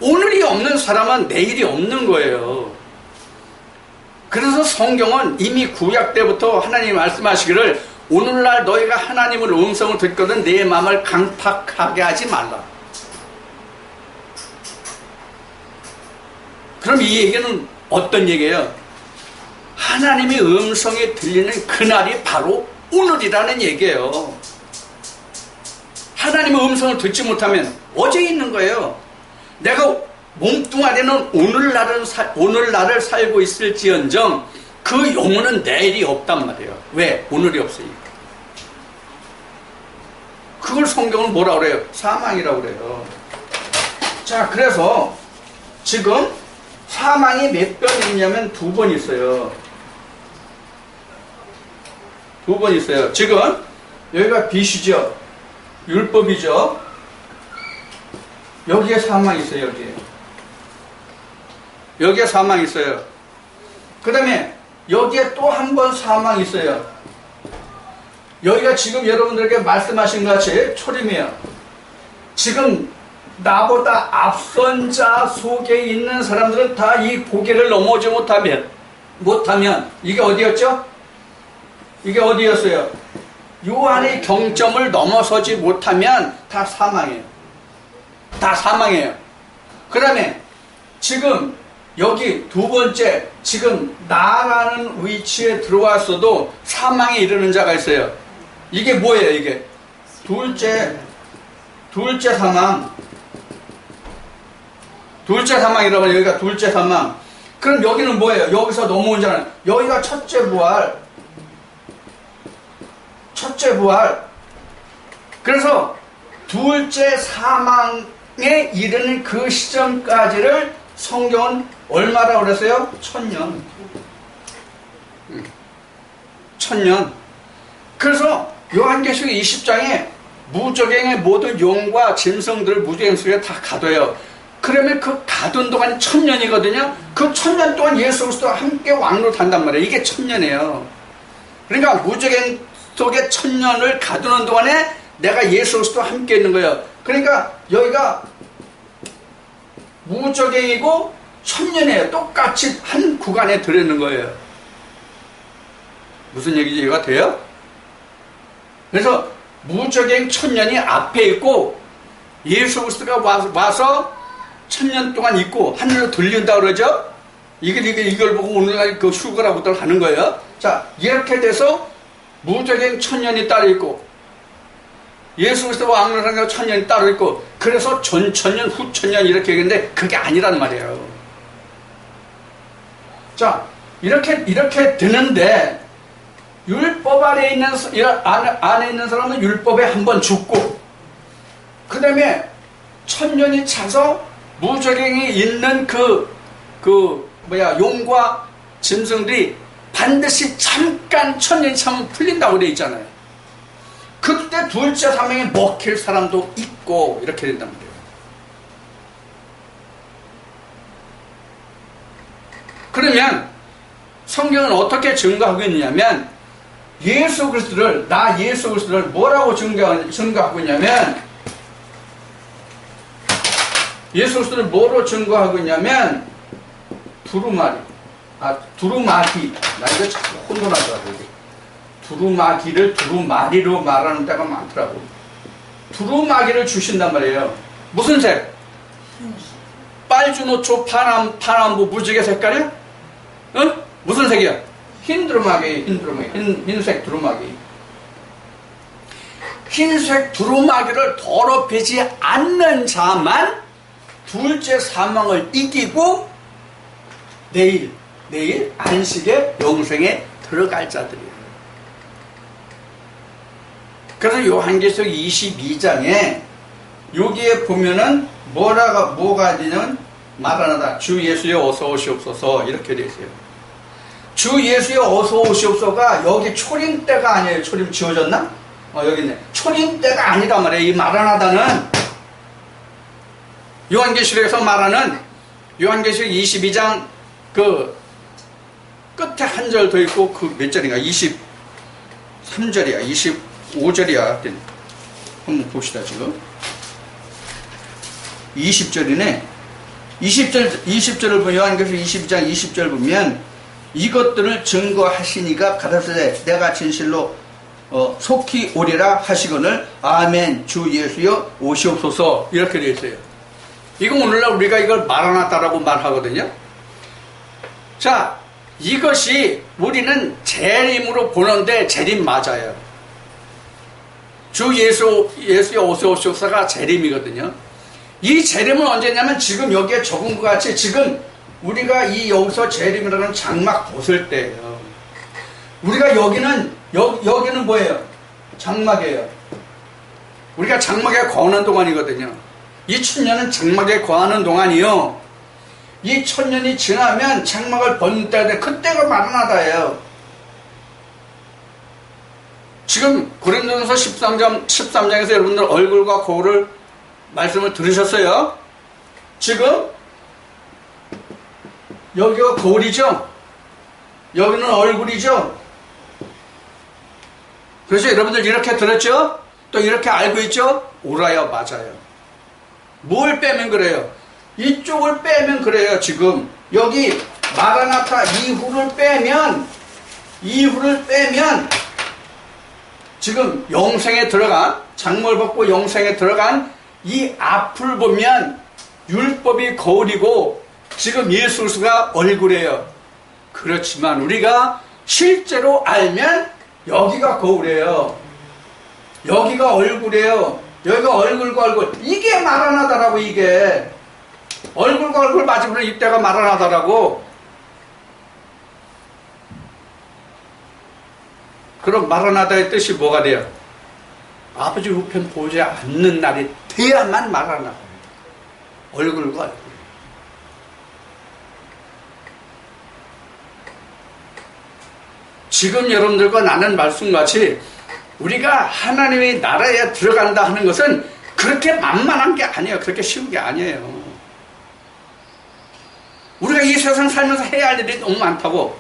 오늘이 없는 사람은 내일이 없는 거예요. 그래서 성경은 이미 구약 때부터 하나님이 말씀하시기를 오늘날 너희가 하나님의 음성을 듣거든 내 마음을 강팍하게 하지 말라. 그럼 이 얘기는 어떤 얘기예요? 하나님의 음성이 들리는 그날이 바로 오늘이라는 얘기예요. 하나님의 음성을 듣지 못하면 어제 있는 거예요. 내가 몸뚱아리는 오늘날을 살고 있을지언정 그 영혼은 내일이 없단 말이에요. 왜? 오늘이 없으니까. 그걸 성경은 뭐라고 그래요? 사망이라고 그래요. 자, 그래서 지금 사망이 몇 번 있냐면 2번 있어요. 두 번 있어요. 지금 여기가 빚이죠. 율법이죠. 여기에 사망이 있어요. 여기에 사망이 있어요. 그 다음에 여기에 또 한 번 사망이 있어요. 여기가 지금 여러분들에게 말씀하신 것 같이 초림이에요. 지금 나보다 앞선 자 속에 있는 사람들은 다 이 고개를 넘어오지 못하면 이게 어디였죠? 이게 어디였어요? 요 안의 경점을 넘어서지 못하면 다 사망이에요. 다 사망이에요. 그 다음에 지금 여기 두 번째, 지금 나라는 위치에 들어왔어도 사망에 이르는 자가 있어요. 이게 뭐예요, 이게? 둘째 사망. 둘째 사망이라고 해요. 여기가 둘째 사망. 그럼 여기는 뭐예요? 여기서 넘어온 자는, 여기가 첫째 부활. 첫째 부활. 그래서 둘째 사망에 이르는 그 시점까지를 성경은 얼마라고 그랬어요? 1000년. 1000년. 그래서 요한계시록 20장에 무적행의 모든 용과 짐승들을 무적행 속에 다 가둬요. 그러면 그 가둔 동안 1000년이거든요. 그 1000년 동안 예수 그리스도와 함께 왕노한단 말이에요. 이게 1000년이에요. 그러니까 무적행 속에 1000년을 가두는 동안에 내가 예수 그리스도와 함께 있는 거예요. 그러니까 여기가 무적행이고 1000년이에요. 똑같이 한 구간에 들어있는 거예요. 무슨 얘기지? 이해가 돼요? 그래서 무적행 1000년이 앞에 있고 예수 그리스도가 와서 1000년 동안 있고 하늘로 들린다 그러죠? 이걸 보고 오늘날 그 휴거라고 하는 거예요. 자, 이렇게 돼서 무적행 1000년이 따로 있고 예수 그리스도와 왕노하는 1000년이 따로 있고, 그래서 전 1000년 후 1000년 이렇게 얘기했는데 그게 아니란 말이에요. 자, 이렇게 되는데 율법 안에 있는 사람은 율법에 한번 죽고, 그 다음에 1000년이 차서 무적행이 있는 용과 짐승들이 반드시 잠깐 1000년이 차면 풀린다고 되어 있잖아요. 그때 둘째 사망에 먹힐 사람도 있고 이렇게 된단 말이에요. 그러면 성경은 어떻게 증거하고 있느냐면 예수 그리스도를 뭐라고 증거하고 있냐면 예수 그리스도를 뭐로 증거하고 있냐면 두루마기. 나 이거 자꾸 혼돈하더라고요. 두루마기를 두루마리로 말하는 데가 많더라고. 두루마기를 주신단 말이에요. 무슨 색? 빨주노초 파남보 무지개 색깔이야? 응? 무슨 색이야? 흰 두루마기. 흰색 두루마기. 흰색 두루마기를 더럽히지 않는 자만 둘째 사망을 이기고 내일 안식의 영생에 들어갈 자들이에요. 그래서 요한계시록 22장에 여기에 보면은 뭐가 되냐면 말하나다. 주 예수여 어서 오시옵소서 이렇게 되어 있어요. 주 예수여 어서 오시옵소서가 여기 초림 때가 아니에요. 초림 지워졌나? 여기 있네. 초림 때가 아니란 말이에요. 이 마라나다는 요한계시록에서 말하는 요한계시록 22장 그 끝에 한 절 더 있고 그 몇 절인가? 23절이야. 25절이야. 한번 봅시다. 지금 20절이네. 20절을 보면 요한계시록 22장 20절 보면 이것들을 증거하시니가 가라사대 내가 진실로 속히 오리라 하시거늘 아멘 주 예수여 오시옵소서 이렇게 되어 있어요. 이거 오늘날 우리가 이걸 마라나다라고 말하거든요. 자, 이것이 우리는 재림으로 보는데 재림 맞아요. 주 예수여 오시옵소서가 재림이거든요. 이 재림은 언제냐면 지금 여기에 적은 것 같이 지금 우리가 여기서 재림이라는 장막 벗을 때예요. 우리가 여기는 뭐예요? 장막이에요. 우리가 장막에 거하는 동안이거든요. 이 1000년은 장막에 거하는 동안이요. 이 1000년이 지나면 장막을 벗는 때가 돼. 그때가 마라나다예요. 지금 고린도전서 13장에서 여러분들 얼굴과 거울을 말씀을 들으셨어요? 지금 여기가 거울이죠? 여기는 얼굴이죠? 그래서 여러분들 이렇게 들었죠? 또 이렇게 알고 있죠? 옳아요, 맞아요. 뭘 빼면 그래요? 이쪽을 빼면 그래요. 지금 여기 마라나타 이후를 빼면 지금 영생에 들어간, 장뭘 벗고 영생에 들어간 이 앞을 보면 율법이 거울이고 지금 예수 그리스도가 얼굴이에요. 그렇지만 우리가 실제로 알면 여기가 거울이에요. 여기가 얼굴이에요. 여기가 얼굴과 얼굴. 이게 마라나다라고. 이게 얼굴과 얼굴 맞으면 이때가 마라나다라고. 그럼 마라나다의 뜻이 뭐가 돼요? 아버지 우편 보지 않는 날이 돼야만 마라나다. 얼굴과 얼굴. 지금 여러분들과 나는 말씀같이 우리가 하나님의 나라에 들어간다 하는 것은 그렇게 만만한 게 아니에요. 그렇게 쉬운 게 아니에요. 우리가 이 세상 살면서 해야 할 일이 너무 많다고.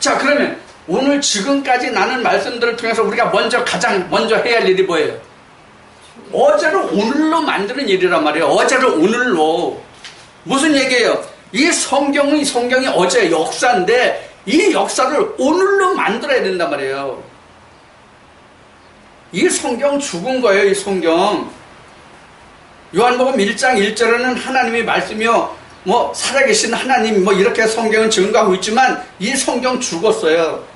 자, 그러면 오늘 지금까지 나는 말씀들을 통해서 우리가 가장 먼저 해야 할 일이 뭐예요? 어제를 오늘로 만드는 일이란 말이에요. 어제를 오늘로. 무슨 얘기예요? 이 성경이 어제 역사인데 이 역사를 오늘로 만들어야 된단 말이에요. 이 성경 죽은 거예요. 이 성경. 요한복음 1장 1절에는 하나님의 말씀이요 살아계신 하나님 이렇게 성경은 증거하고 있지만 이 성경 죽었어요.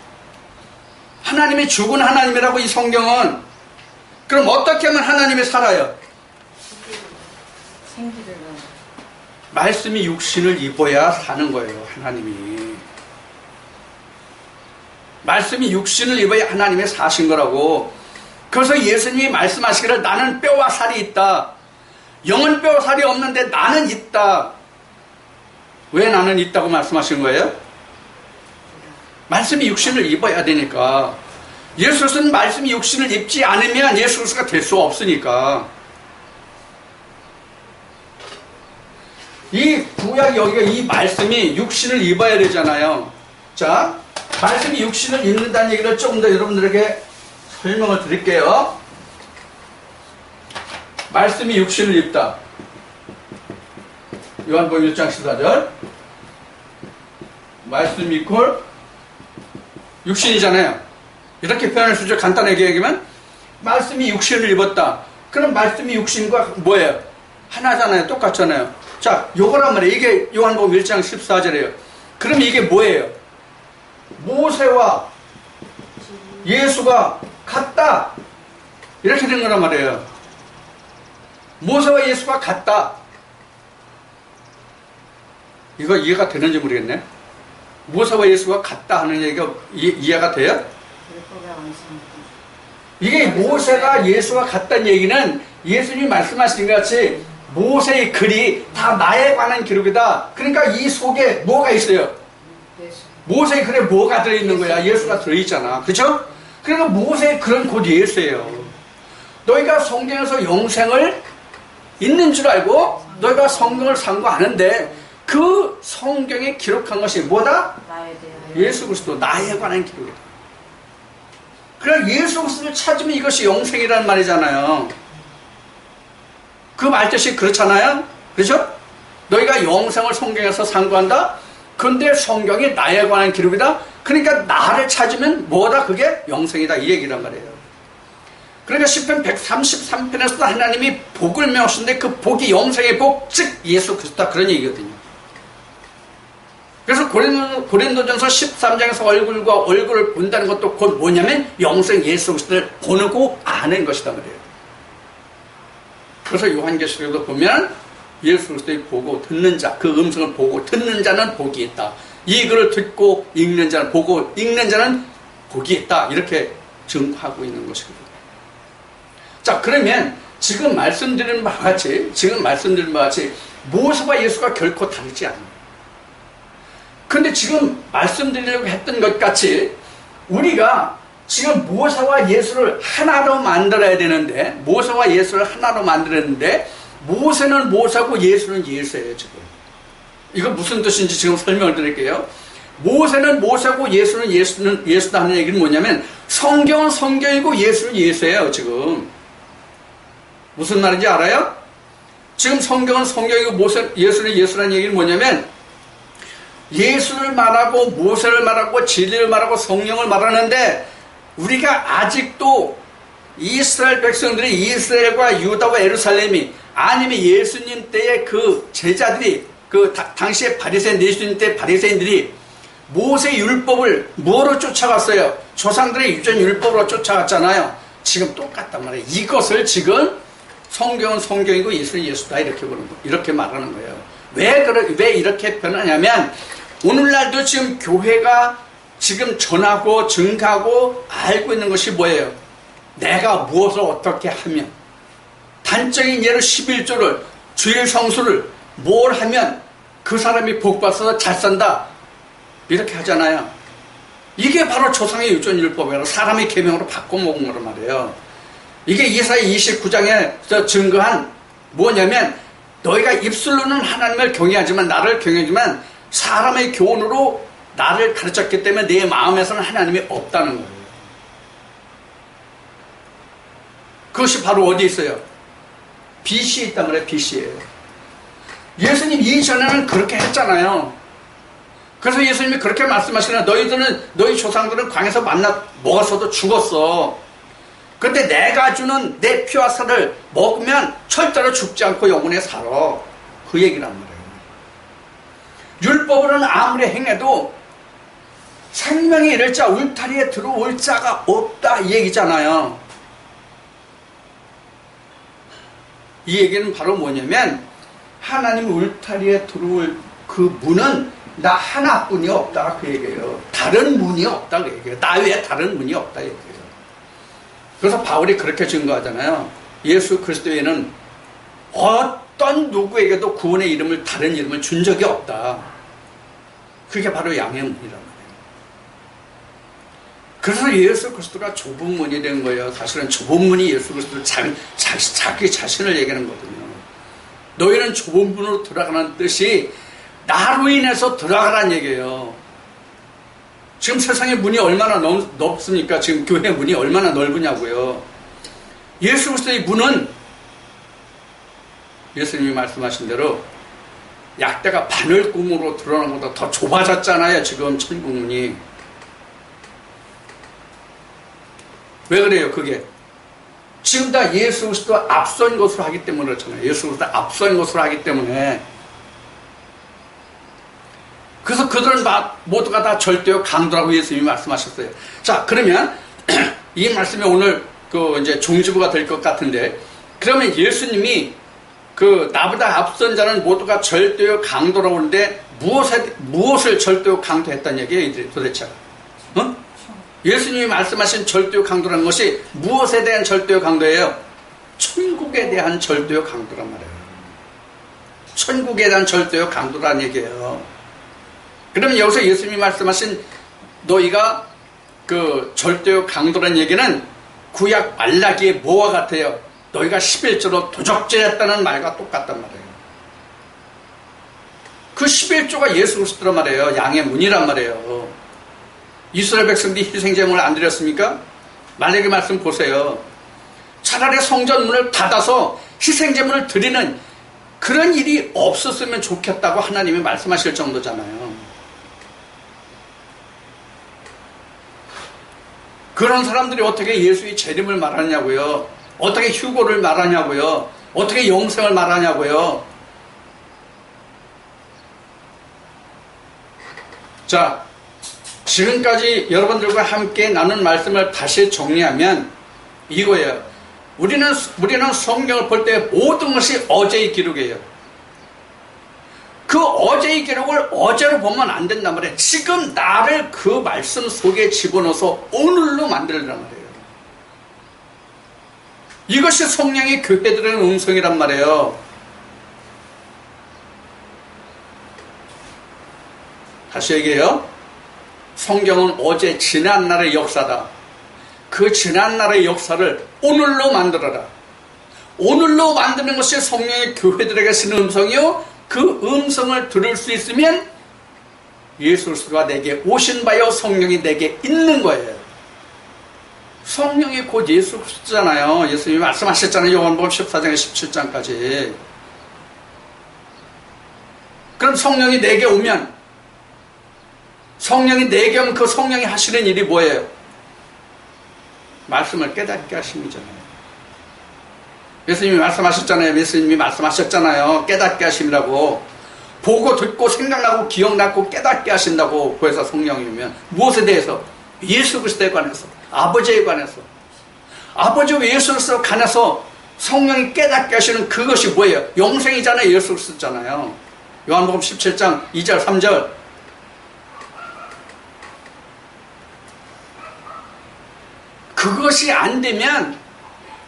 하나님이 죽은 하나님이라고. 이 성경은. 그럼 어떻게 하면 하나님이 살아요? 말씀이 육신을 입어야 사는 거예요. 하나님이. 말씀이 육신을 입어야 하나님이 사신 거라고. 그래서 예수님이 말씀하시기를 나는 뼈와 살이 있다. 영은 뼈와 살이 없는데 나는 있다. 왜 나는 있다고 말씀하신 거예요? 말씀이 육신을 입어야 되니까. 예수는 말씀이 육신을 입지 않으면 예수 그리스도가 될 수 없으니까. 이 구약 여기가 이 말씀이 육신을 입어야 되잖아요. 자, 말씀이 육신을 입는다는 얘기를 조금 더 여러분들에게 설명을 드릴게요. 말씀이 육신을 입다. 요한복음 1장 14절. 말씀 이퀄 육신이잖아요. 이렇게 표현할 수 있죠. 간단하게 얘기하면 말씀이 육신을 입었다. 그럼 말씀이 육신과 뭐예요? 하나잖아요. 똑같잖아요. 자, 요거란 말이에요. 이게 요한복음 1장 14절이에요. 그럼 이게 뭐예요? 모세와 예수가 같다. 이렇게 된 거란 말이에요. 모세와 예수가 같다. 이거 이해가 되는지 모르겠네. 모세와 예수가 같다 하는 얘기가 이해가 돼요? 이게 모세가 예수가 같다는 얘기는 예수님이 말씀하신 것 같이 모세의 글이 다 나에 관한 기록이다. 그러니까 이 속에 뭐가 있어요? 모세의 글에 뭐가 들어있는 거야? 예수가 들어있잖아. 그렇죠? 그러니까 모세의 글은 곧 예수예요. 너희가 성경에서 영생을 있는 줄 알고 너희가 성경을 상고하는데 그 성경에 기록한 것이 뭐다? 예수 그리스도 나에 관한 기록이다. 그러니까 예수 그리스도를 찾으면 이것이 영생이라는 말이잖아요. 그 말뜻이 그렇잖아요. 그렇죠? 너희가 영생을 성경에서 상고한다? 근데 성경이 나에 관한 기록이다? 그러니까 나를 찾으면 뭐다? 그게 영생이다. 이 얘기란 말이에요. 그러니까 시편 133편에서도 하나님이 복을 메우시는데 그 복이 영생의 복, 즉 예수 그리스도다. 그런 얘기거든요. 그래서 고린도전서 13장에서 얼굴과 얼굴을 본다는 것도 곧 뭐냐면 영생 예수 그리스도를 보고 아는 것이다 말이에요. 그래서 요한계시록도 보면 예수 그리스도를 보고 듣는 자, 그 음성을 보고 듣는 자는 복이 있다. 이 글을 듣고 읽는 자는 보고 읽는 자는 복이 있다. 이렇게 증거하고 있는 것이거든요. 자, 그러면 지금 말씀드린 바와 같이 모세와 예수가 결코 다르지 않아요. 근데 지금 말씀드리려고 했던 것 같이 우리가 지금 모세와 예수를 하나로 만들어야 되는데, 모세와 예수를 하나로 만들었는데, 모세는 모세고 예수는 예수예요, 지금. 이거 무슨 뜻인지 지금 설명을 드릴게요. 모세는 모세고 예수는 예수다 하는 얘기는 뭐냐면, 성경은 성경이고 예수는 예수예요, 지금. 무슨 말인지 알아요? 지금 성경은 성경이고 예수는 예수라는 얘기는 뭐냐면, 예수를 말하고 모세를 말하고 진리를 말하고 성령을 말하는데, 우리가 아직도 이스라엘 백성들이 이스라엘과 유다와 예루살렘이, 아니면 예수님 때의 그 제자들이, 당시에 바리새인, 예수님 때 바리새인들이 모세 율법을 뭐로 쫓아갔어요? 조상들의 유전 율법으로 쫓아갔잖아요. 지금 똑같단 말이에요. 이것을 지금 성경은 성경이고 예수는 예수다 이렇게 말하는 거예요. 왜 이렇게 변하냐면, 오늘날도 지금 교회가 지금 전하고 증가하고 알고 있는 것이 뭐예요? 내가 무엇을 어떻게 하면, 단적인 예로 11조를, 주일 성수를 뭘 하면 그 사람이 복받아서 잘 산다, 이렇게 하잖아요. 이게 바로 조상의 유전율법이라고 사람의 계명으로 바꿔먹은 거란 말이에요. 이게 이사야 29장에 증거한 뭐냐면, 너희가 입술로는 하나님을 경외하지만, 나를 경외하지만 사람의 교훈으로 나를 가르쳤기 때문에 내 마음에서는 하나님이 없다는 거예요. 그것이 바로 어디 있어요? BC에 있단 말이에요. BC에. 예수님 이전에는 그렇게 했잖아요. 그래서 예수님이 그렇게 말씀하시나, 너희 조상들은 광에서 만나 먹었어도 죽었어. 근데 내가 주는 내 피와 살을 먹으면 절대로 죽지 않고 영원히 살아. 그 얘기란 말이에요. 율법으로는 아무리 행해도 생명이 이를 자, 울타리에 들어올 자가 없다, 이 얘기잖아요. 이 얘기는 바로 뭐냐면, 하나님 울타리에 들어올 그 문은 나 하나뿐이 없다, 그 얘기예요. 다른 문이 없다, 그 얘기예요. 나 외에 다른 문이 없다, 이 얘기예요. 그래서 바울이 그렇게 증거하잖아요. 예수 그리스도에는 어떤 누구에게도 구원의 이름을, 다른 이름을 준 적이 없다. 그게 바로 양의 문이란 말이에요. 그래서 예수 그리스도가 좁은 문이 된 거예요. 사실은 좁은 문이 예수 그리스도를 자기 자신을 얘기하는 거거든요. 너희는 좁은 문으로 들어가는 뜻이 나로 인해서 들어가라는 얘기예요. 지금 세상의 문이 얼마나 넓습니까? 지금 교회 문이 얼마나 넓으냐고요. 예수 그리스도의 문은 예수님이 말씀하신 대로 약대가 바늘구멍으로 들어가는 것보다 더 좁아졌잖아요. 지금 천국문이. 왜 그래요? 그게 지금 다 예수 그리스도 앞선 것으로 하기 때문에 그렇잖아요. 예수 그리스도 앞선 것으로 하기 때문에. 그래서 그들은 모두가 다 절대요 강도라고 예수님이 말씀하셨어요. 자, 그러면 이 말씀이 오늘 이제 종지부가 될 것 같은데, 그러면 예수님이 나보다 앞선 자는 모두가 절대요 강도라고 하는데, 무엇을 절대요 강도했다는 얘기예요, 도대체? 어? 예수님이 말씀하신 절대요 강도라는 것이 무엇에 대한 절대요 강도예요? 천국에 대한 절대요 강도란 말이에요. 천국에 대한 절대요 강도라는 얘기예요. 그러면 여기서 예수님이 말씀하신 너희가 절대요 강도라는 얘기는 구약 말라기의 뭐와 같아요? 너희가 11조로 도적질했다는 말과 똑같단 말이에요. 그 11조가 예수 그리스도란 말이에요. 양의 문이란 말이에요. 이스라엘 백성들이 희생제물을 안 드렸습니까? 말라기 말씀 보세요. 차라리 성전 문을 닫아서 희생제물을 드리는 그런 일이 없었으면 좋겠다고 하나님이 말씀하실 정도잖아요. 그런 사람들이 어떻게 예수의 재림을 말하냐고요? 어떻게 휴고를 말하냐고요? 어떻게 영생을 말하냐고요? 자, 지금까지 여러분들과 함께 나눈 말씀을 다시 정리하면 이거예요. 우리는 성경을 볼 때 모든 것이 어제의 기록이에요. 그 어제의 기록을 어제로 보면 안 된단 말이에요. 지금 나를 그 말씀 속에 집어넣어서 오늘로 만들란 말이에요. 이것이 성령의 교회들의 음성이란 말이에요. 다시 얘기해요. 성경은 어제 지난 날의 역사다. 그 지난날의 역사를 오늘로 만들어라. 오늘로 만드는 것이 성령의 교회들에게 쓰는 음성이요. 그 음성을 들을 수 있으면 예수 그리스도가 내게 오신 바요 성령이 내게 있는 거예요. 성령이 곧 예수 그리스도잖아요. 예수님이 말씀하셨잖아요. 요한복음 14장에 17장까지. 그럼 성령이 내게 오면, 성령이 내게 오면 그 성령이 하시는 일이 뭐예요? 말씀을 깨닫게 하심이잖아요. 예수님이 말씀하셨잖아요. 예수님이 말씀하셨잖아요. 깨닫게 하심이라고. 보고 듣고 생각나고 기억나고 깨닫게 하신다고. 그래서 성령이면 무엇에 대해서? 예수 그리스도에 관해서, 아버지에 관해서. 아버지와 예수 그리스도에 관해서 성령이 깨닫게 하시는 그것이 뭐예요? 영생이잖아요. 예수 그리스도잖아요. 요한복음 17장 2절 3절. 그것이 안 되면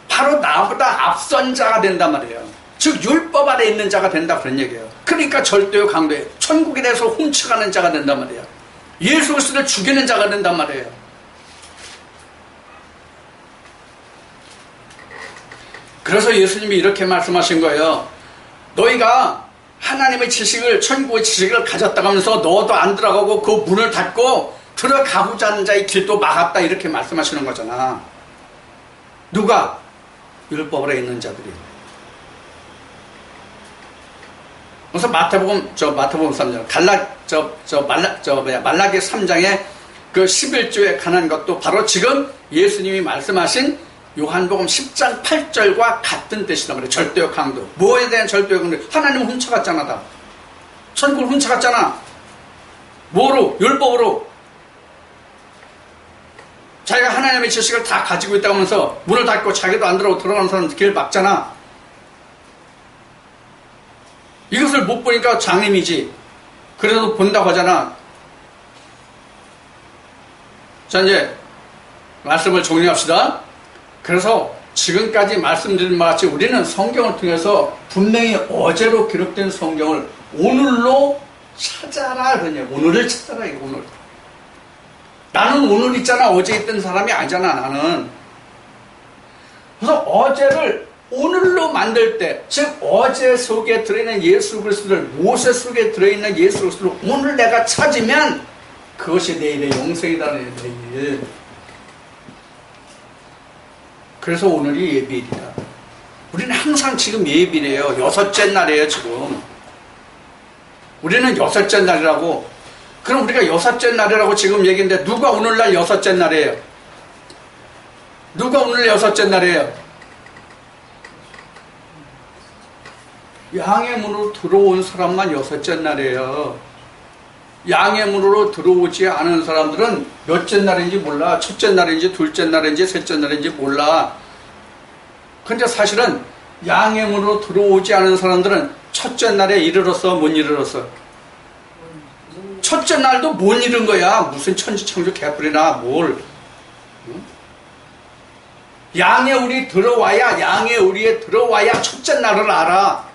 바로 나보다 앞선 자가 된단 말이에요. 즉 율법 아래 있는 자가 된다 그런 얘기예요. 그러니까 절대요 강도예요. 천국에 대해서 훔쳐가는 자가 된단 말이에요. 예수 그리스도를 죽이는 자가 된단 말이에요. 그래서 예수님이 이렇게 말씀하신 거예요. 너희가 하나님의 지식을, 천국의 지식을 가졌다고 하면서 너도 안 들어가고 그 문을 닫고 들어가고자 하는 자의 길도 막았다, 이렇게 말씀하시는 거잖아. 누가? 율법 아래 있는 자들이. 그래서 마태복음 3장, 말라기 3장에 그 11조에 관한 것도 바로 지금 예수님이 말씀하신 요한복음 10장 8절과 같은 뜻이란 말이에요. 절대적 강도. 뭐에 대한 절대적 강도? 하나님은 훔쳐갔잖아, 다. 천국을 훔쳐갔잖아. 뭐로? 율법으로. 자기가 하나님의 지식을 다 가지고 있다고 하면서 문을 닫고 자기도 안 들어오고 들어가는 사람 길 막잖아. 이것을 못 보니까 장님이지. 그래도 본다고 하잖아. 자, 이제 말씀을 정리합시다. 그래서 지금까지 말씀드린 바 같이 우리는 성경을 통해서 분명히 어제로 기록된 성경을 오늘로 찾아라 그러냐. 오늘을 찾아라, 이거 오늘. 나는 오늘 있잖아. 어제 있던 사람이 아니잖아, 나는. 그래서 어제를 오늘로 만들 때, 즉 어제 속에 들어있는 예수 그리스도를, 모세 속에 들어있는 예수 그리스도를 오늘 내가 찾으면 그것이 내일의 영생이다는 얘기예요. 그래서 오늘이 예비일이다. 우리는 항상 지금 예비래요. 6째 날이에요, 지금. 우리는 6째 날이라고. 그럼 우리가 6째 날이라고 지금 얘기했는데 누가 오늘날 6째 날이에요? 누가 오늘 6째 날이에요? 양의 문으로 들어온 사람만 6째 날이에요. 양의 문으로 들어오지 않은 사람들은 몇째 날인지 몰라. 첫째 날인지 둘째 날인지 셋째 날인지 몰라. 근데 사실은 양의 문으로 들어오지 않은 사람들은 첫째 날에 이르렀어, 못 이르렀어? 첫째 날도 못 이룬 거야. 무슨 천지창조 개뿔이나 뭘. 양의 우리 들어와야, 양의 우리에 들어와야 첫째 날을 알아.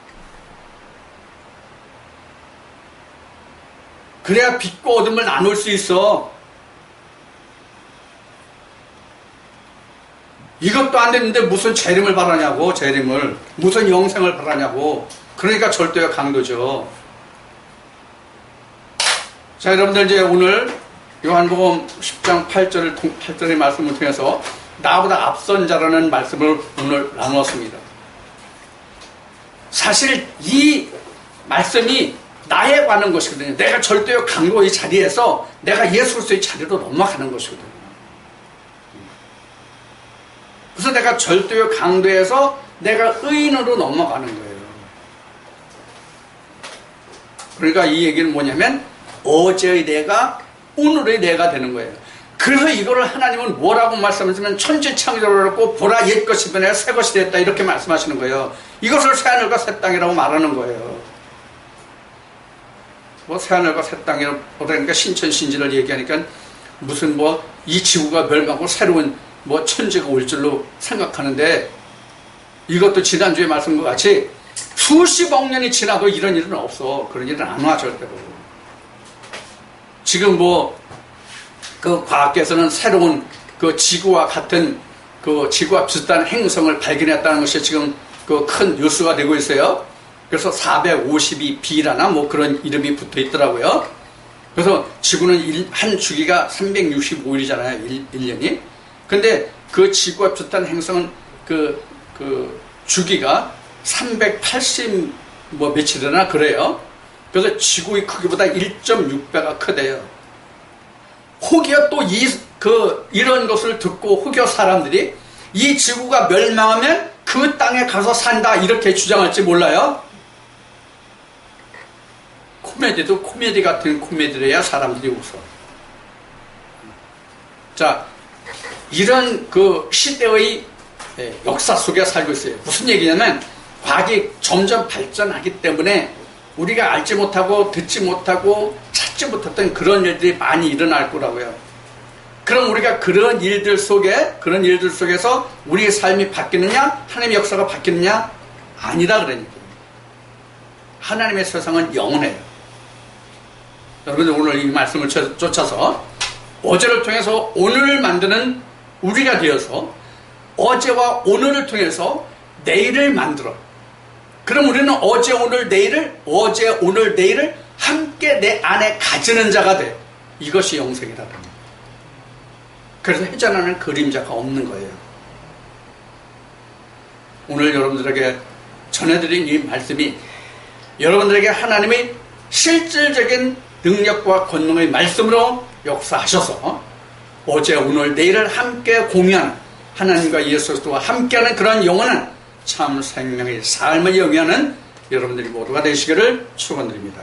그래야 빛과 어둠을 나눌 수 있어. 이것도 안 됐는데 무슨 재림을 바라냐고, 재림을. 무슨 영생을 바라냐고. 그러니까 절대적 강도죠. 자, 여러분들 이제 오늘 요한복음 10장 8절의 말씀을 통해서 나보다 앞선 자라는 말씀을 오늘 나누었습니다. 사실 이 말씀이 나에 관한 것이거든요. 내가 절대적 강도의 자리에서 내가 예수 그리스도의 자리로 넘어가는 것이거든요. 그래서 내가 절대적 강도에서 내가 의인으로 넘어가는 거예요. 그러니까 이 얘기는 뭐냐면 어제의 내가 오늘의 내가 되는 거예요. 그래서 이거를 하나님은 뭐라고 말씀하시면 천지창조를 했고 보라 옛 것이 변해 새 것이 됐다, 이렇게 말씀하시는 거예요. 이것을 새하늘과 새 땅이라고 말하는 거예요. 뭐 새하늘과 새 땅이라고 그러니까 신천신지를 얘기하니까 무슨 뭐 이 지구가 멸망하고 새로운 뭐 천지가 올 줄로 생각하는데, 이것도 지난주에 말씀과 같이 수십억 년이 지나도 이런 일은 없어. 그런 일은 안 와, 절대로. 지금 뭐 그 과학계에서는 새로운 그 지구와 같은 그 지구와 비슷한 행성을 발견했다는 것이 지금 그 큰 뉴스가 되고 있어요. 그래서 452B라나 뭐 그런 이름이 붙어 있더라고요. 그래서 지구는 한 주기가 365일이잖아요. 1년이. 근데 그 지구와 비슷한 행성은 그 주기가 380 뭐 며칠이나 그래요. 그래서 지구의 크기보다 1.6배가 크대요. 혹여 또 이런 것을 듣고 혹여 사람들이 이 지구가 멸망하면 그 땅에 가서 산다 이렇게 주장할지 몰라요. 코미디도 코미디 같은 코미디를 해야 사람들이 웃어. 자, 이런 그 시대의 역사 속에 살고 있어요. 무슨 얘기냐면 과학이 점점 발전하기 때문에 우리가 알지 못하고 듣지 못하고 찾지 못했던 그런 일들이 많이 일어날 거라고요. 그럼 우리가 그런 일들 속에서 우리의 삶이 바뀌느냐? 하나님의 역사가 바뀌느냐? 아니다 그러니까. 하나님의 세상은 영원해요. 여러분들 오늘 이 말씀을 쫓아서 어제를 통해서 오늘을 만드는 우리가 되어서 어제와 오늘을 통해서 내일을 만들어. 그럼 우리는 어제 오늘 내일을 함께 내 안에 가지는 자가 돼. 이것이 영생이라는 겁니다. 그래서 회전하는 그림자가 없는 거예요. 오늘 여러분들에게 전해드린 이 말씀이 여러분들에게 하나님의 실질적인 능력과 권능의 말씀으로 역사하셔서 어제 오늘 내일을 함께 공유하는 하나님과 예수 그리스도와 함께하는 그런 영원한 참 생명의 삶을 영위하는 여러분들이 모두가 되시기를 축원드립니다.